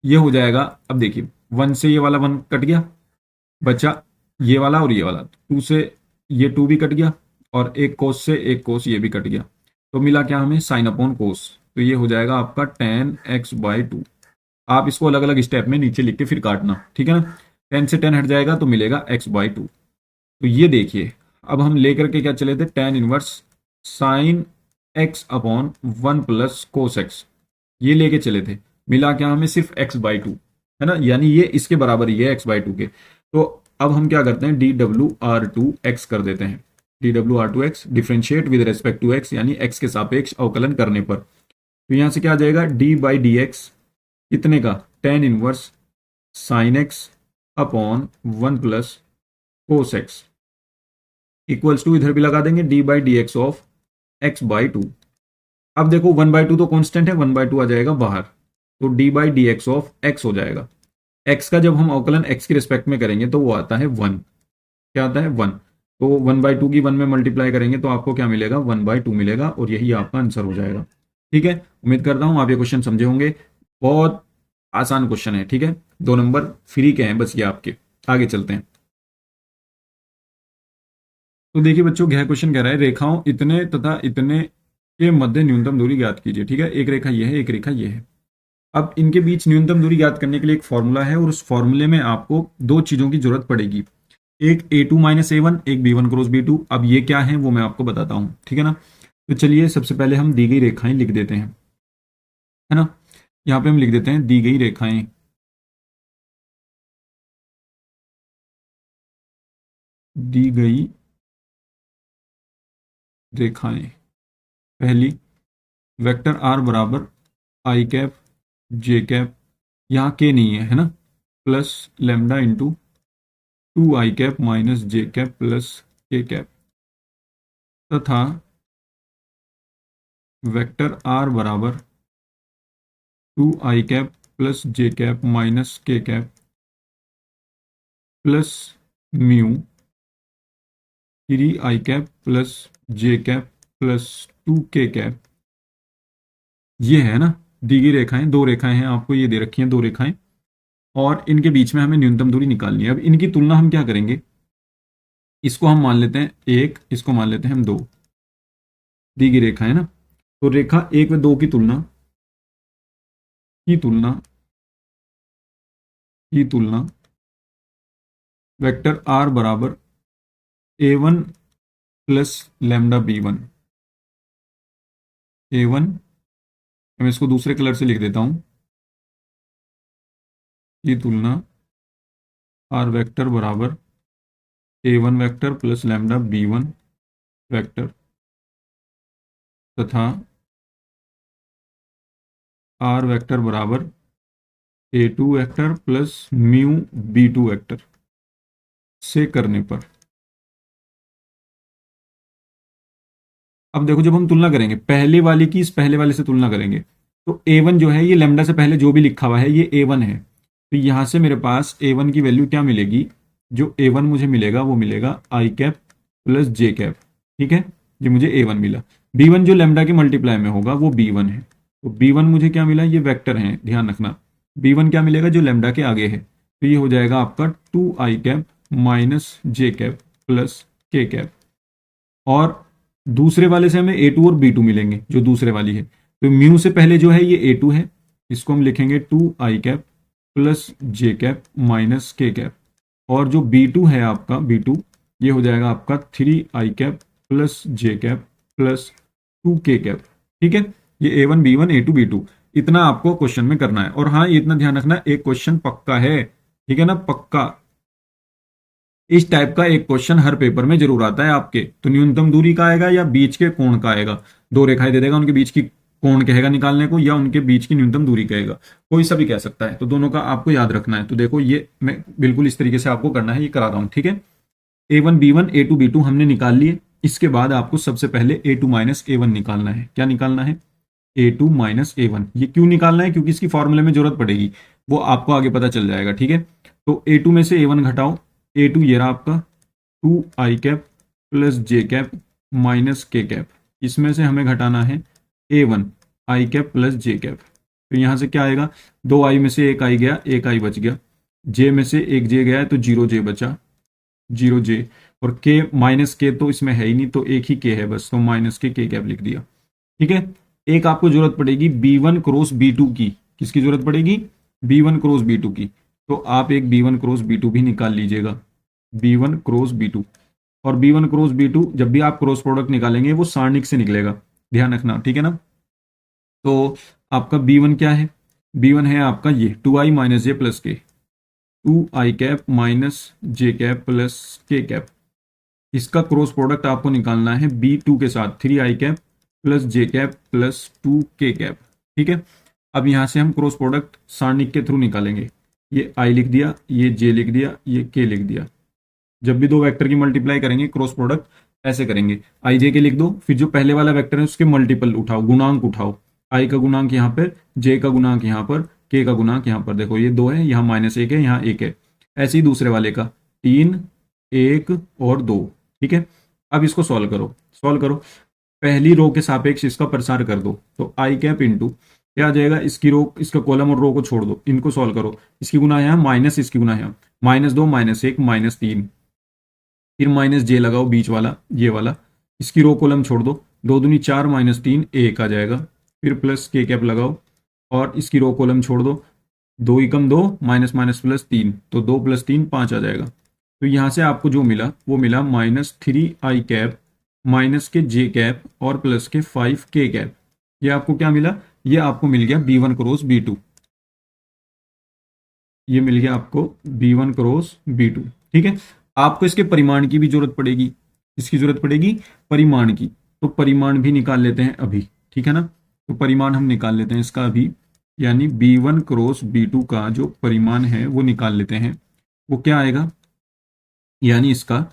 ये हो जाएगा। अब देखिए 1 से ये वाला 1 कट गया, बचा ये वाला और ये वाला, 2 से ये 2 भी कट गया, और एक कोस से एक कोस ये भी कट गया, तो मिला क्या हमें, साइन अपॉन कोस। तो ये हो जाएगा आपका tan x/2। आप इसको अलग अलग स्टेप में नीचे लिख के फिर काटना, ठीक है ना। 10 से 10 हट जाएगा तो मिलेगा x/2। तो ये देखिए, अब हम लेकर के क्या चले थे, tan inverse sign x upon 1 plus cos x, ये लेके चले थे। मिला क्या हमें, सिर्फ x/2, है ना, यानी ये इसके बराबर ही है x/2 के। तो अब हम क्या करते हैं, dw/2x कर देते हैं, dw/2x differentiate with respect to x, यानी x के सापेक्ष अवकलन करने पर। तो यहां से क्या आ जाएगा, d/dx कितने का, tan inverse sine x upon 1 plus cos x equals to, इधर भी लगा देंगे d/dx ऑफ x/2। अब देखो 1/2 तो कांस्टेंट है, 1/2 आ जाएगा बाहर, तो d/dx ऑफ x हो जाएगा। x का जब हम अवकलन x की रिस्पेक्ट में करेंगे तो वो आता है 1। क्या आता है, 1। तो 1/2 की 1 में मल्टीप्लाई करेंगे तो आपको क्या मिलेगा, 1/2 मिलेगा, और यही आपका आंसर हो जाएगा। ठीक है, उम्मीद करता हूं आप ये क्वेश्चन समझे होंगे। बहुत आसान क्वेश्चन है, ठीक है, 2 नंबर फ्री के हैं बस ये आपके। आगे चलते हैं। तो देखिए बच्चों, यह क्वेश्चन कह रहा है रेखाओं इतने तथा इतने के मध्य न्यूनतम दूरी ज्ञात कीजिए। ठीक है, एक रेखा ये है, एक रेखा ये है। अब इनके बीच न्यूनतम दूरी ज्ञात करने के लिए एक फॉर्मूला है, और उस फॉर्मूले में आपको दो चीजों की जरूरत पड़ेगी, एक a2-a1, एक b1 क्रॉस b2। अब ये क्या है वो मैं आपको बताता हूं, ठीक है ना। तो चलिए सबसे पहले हम दी गई रेखाएं लिख देते हैं, है ना। यहां पे हम लिख देते हैं दी गई रेखाएं, दी गई रेखाएं। पहली, वेक्टर r बराबर आई कैप जे कैप, यहाँ के नहीं है, है ना, plus lambda into 2i cap minus J cap plus K cap, तथा वेक्टर r बराबर 2i cap plus J cap minus K cap plus mu 3i cap plus J cap plus 2k cap. ये है ना दी गई रेखाएं, दो रेखाएं हैं आपको ये दे रखी हैं, दो रेखाएं, और इनके बीच में हमें न्यूनतम दूरी निकालनी है। अब इनकी तुलना हम क्या करेंगे, इसको हम मान लेते हैं 1, इसको मान लेते हैं हम 2, दी गई रेखा है ना। तो रेखा 1 व 2 की तुलना वेक्टर r बराबर a1 plus lambda b1, a1, मैं इसको दूसरे कलर से लिख देता हूं, की तुलना r वेक्टर बराबर a1 vector plus lambda b1 vector, तथा r वेक्टर बराबर a2 vector plus mu b2 vector से करने पर। अब देखो जब हम तुलना करेंगे पहले वाले की इस पहले वाले से तुलना करेंगे, तो a1 जो है ये लेमडा से पहले जो भी लिखा हुआ है ये a1 है, तो यहां से मेरे पास a1 की वैल्यू क्या मिलेगी, जो a1 मुझे मिलेगा वो मिलेगा आई कैप प्लस जे कैप। ठीक है, ये मुझे a1 मिला। b1 जो लेमडा के मल्टीप्लाई में होगा वो b1 है, तो b1 मुझे क्या मिला, ये वेक्टर है, ध्यान रखना, b1 क्या मिलेगा जो लेमडा के आगे है, तो ये हो जाएगा आपका 2i cap minus J cap plus K cap. और दूसरे वाले से हमें a2 और b2 मिलेंगे, जो दूसरे वाली है, तो म्यू से पहले जो है ये a2 है, इसको हम लिखेंगे 2i cap plus J cap minus K cap, और जो b2 है आपका b2 ये हो जाएगा आपका 3i cap plus J cap plus 2k cap. ठीक है, ये A1 B1 A2 B2 इतना आपको क्वेश्चन में करना है। और हाँ, ये इतना ध्यान रखना, एक क्वेश्चन पक्का है, ठीक है ना, पक्का। इस टाइप का एक क्वेश्चन हर पेपर में जरूर आता है आपके। तो न्यूनतम दूरी का आएगा या बीच के कोण का आएगा, दो रेखाएं दे देगा, उनके बीच की कोण कहेगा निकालने को, या उनके बीच की न्यूनतम दूरी कहेगा, कोई सा भी कह सकता है। तो दोनों का आपको याद रखना है। तो देखो, ये मैं बिल्कुल इस तरीके से आपको करना है, ये करा रहा हूं, ठीक है। A1 B1 A2 B2 हमने निकाल लिए। इसके बाद आपको सबसे पहले A2 माइनस A1 निकालना है। क्या निकालना है? A2 minus A1। ये क्यों निकालना है? क्योंकि इसकी फॉर्मूले में जरूरत पड़ेगी, वो आपको आगे पता चल जाएगा, ठीक है। तो A2 में से A1 घटाओ। A2 ये रहा आपका 2i cap plus J cap minus K cap. इसमें से हमें घटाना है A1 i cap plus J cap. तो यहां से क्या आएगा? 2i में से एक आई गया, एक आई बच गया। जे में से एक जे गया है तो 0j बचा, 0j। और के माइनस के तो इसमें है ही नहीं, तो एक ही के है बस, तो माइनस के कैप लिख दिया, ठीक है। एक आपको जरूरत पड़ेगी B1 क्रॉस B2 की। किसकी जरूरत पड़ेगी? B1 क्रॉस B2 की। तो आप एक B1 क्रॉस B2 भी निकाल लीजिएगा, B1 क्रॉस B2। और B1 क्रॉस B2 जब भी आप क्रॉस प्रोडक्ट निकालेंगे वो सारणिक से निकलेगा, ध्यान रखना, ठीक है ना। तो आपका B1 क्या है? B1 है आपका ये 2i माइनस जे प्लस के, 2i cap minus J cap plus K cap. इसका क्रॉस प्रोडक्ट आपको निकालना है B2 के साथ, 3i cap plus J cap plus 2k cap, ठीक है। अब यहां से हम क्रॉस प्रोडक्ट सारणिक के थ्रू निकालेंगे। ये i लिख दिया, ये j लिख दिया, ये k लिख दिया। जब भी दो वेक्टर की मल्टीप्लाई करेंगे क्रॉस प्रोडक्ट ऐसे करेंगे, आई जे के लिख दो, फिर जो पहले वाला वेक्टर है उसके मल्टीपल उठाओ, गुणांक उठाओ। आई का गुणांक यहाँ पर, जे का गुणांक यहाँ पर, के का गुणांक यहाँ पर। देखो ये 2 है, यहाँ -1 है, यहाँ 1 है। ऐसे ही दूसरे वाले का 3 1 और 2, ठीक है। अब इसको सॉल्व करो, सॉल्व करो। पहली रो के सापेक्ष इसका प्रसार कर दो, तो आई कैप इंटू क्या आ जाएगा? इसकी रो, इसका कॉलम और रो को छोड़ दो, इनको सॉल्व करो। इसकी गुना यहाँ माइनस, इसकी गुना यहाँ -2 -1 -3, फिर माइनस जे लगाओ बीच वाला, ये वाला। इसकी रो कॉलम छोड़ दो, 2 दूनी 4 -3 1 आ जाएगा। फिर प्लस के कैप लगाओ और इसकी रो कॉलम छोड़ दो, 2 एकम 2 माइनस माइनस प्लस 3, तो 2 + 3 5 आ जाएगा। तो यहाँ से आपको जो मिला वो मिला -3i कैप माइनस के जे कैप और प्लस के 5k कैप। ये आपको क्या मिला? ये आपको मिल गया B1 क्रॉस B2। ये मिल गया आपको B1 क्रॉस B2, ठीक है। आपको इसके परिमाण की भी जरूरत पड़ेगी। इसकी जरूरत पड़ेगी परिमाण की, तो परिमाण भी निकाल लेते हैं अभी, ठीक है ना। तो परिमाण हम निकाल लेते हैं इसका अभी, यानी B1 क्रॉस B2 का जो परिमाण है वो निकाल लेते हैं। वो क्या आएगा? यानी इसका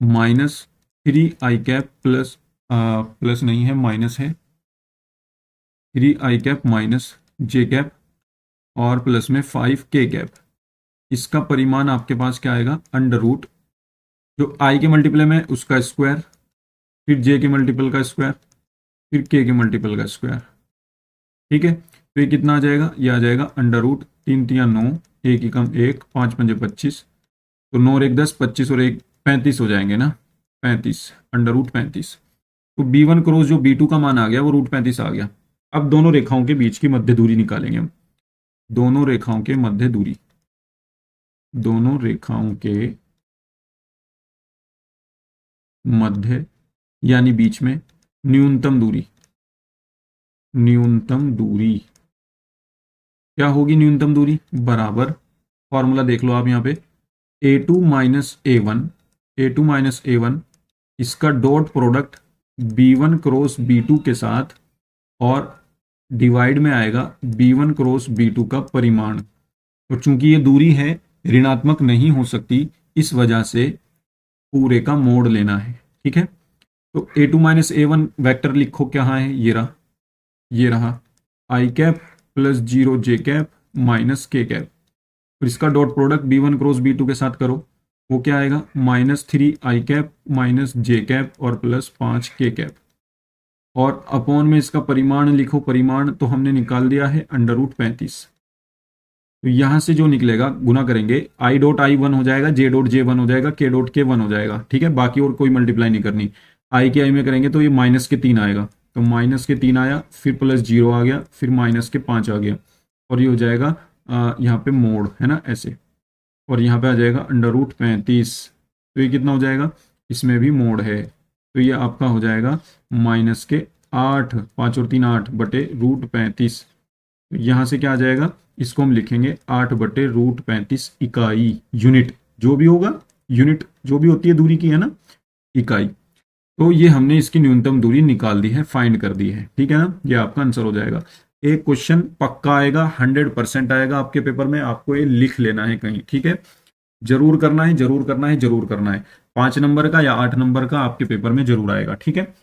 -3i कैप प्लस प्लस नहीं है, माइनस है, 3i cap minus J cap और प्लस में 5k कैप। इसका परिमाण आपके पास क्या आएगा? अंडर रूट जो i के मल्टीपल में उसका स्क्वायर, फिर j के मल्टीपल का स्क्वायर, फिर k के मल्टीपल का स्क्वायर, ठीक है। तो ये कितना आ जाएगा? ये आ जाएगा अंडर रूट 3 3 9, 1 एकम 1, 5 5 25, तो 9 और 1 10, 25 और 1 35 हो जाएंगे ना, 35, अंडर रूट 35। तो B1 क्रॉस जो B2 का मान आ गया वो √35 आ गया। अब दोनों रेखाओं के बीच की मध्य दूरी निकालेंगे हम। दोनों रेखाओं के मध्य दूरी, दोनों रेखाओं के मध्य यानी बीच में न्यूनतम दूरी, न्यूनतम दूरी क्या होगी? न्यूनतम दूरी बराबर, फॉर्मूला देख लो आप यहाँ पे, A2 माइनस A1, इसका dot product B1 cross B2 के साथ और डिवाइड में आएगा B1 क्रॉस B2 का परिमाण। और चूंकि ये दूरी है ऋणात्मक नहीं हो सकती, इस वजह से पूरे का मोड लेना है, ठीक है। तो A2 माइनस A1 वेक्टर लिखो, क्या है? ये रहा i cap plus 0j cap minus k cap. फिर इसका dot product B1 cross B2 के साथ करो, वो क्या आएगा? -3i cap minus J cap और प्लस 5k कैप। और अपॉन में इसका परिमाण लिखो, परिमाण तो हमने निकाल दिया है अंडर रूट 35। तो यहां से जो निकलेगा गुना करेंगे, i डॉट i 1 हो जाएगा, j डॉट j 1 हो जाएगा, k डॉट k 1 हो जाएगा, ठीक है। बाकी और कोई मल्टीप्लाई नहीं करनी। i के i में करेंगे तो ये -3 आएगा, तो -3 आया, फिर प्लस 0 आ गया, फिर -5 आ गया, और ये हो जाएगा यहाँ पे मोड है ना ऐसे, और यहाँ पे आ जाएगा अंडर रूट 35। तो ये कितना हो जाएगा? इसमें भी मोड है, तो ये आपका हो जाएगा माइनस के 8, 5 और 3 8 बटे √35। यहाँ से क्या आ जाएगा, इसको हम लिखेंगे 8 बटे √35 इकाई, यूनिट जो भी होगा, यूनिट जो भी होती है दूरी की, है ना, इकाई। तो ये हमने इसकी न्यूनतम दूरी निकाल दी है, फाइंड कर दी है, ठीक है ना। ये आपका आंसर हो जाएगा। एक क्वेश्चन पक्का आएगा, 100% आएगा आपके पेपर में, आपको ये लिख लेना है कहीं, ठीक है। जरूर करना है, जरूर करना है, जरूर करना है। 5 नंबर का या 8 नंबर का आपके पेपर में जरूर आएगा, ठीक है।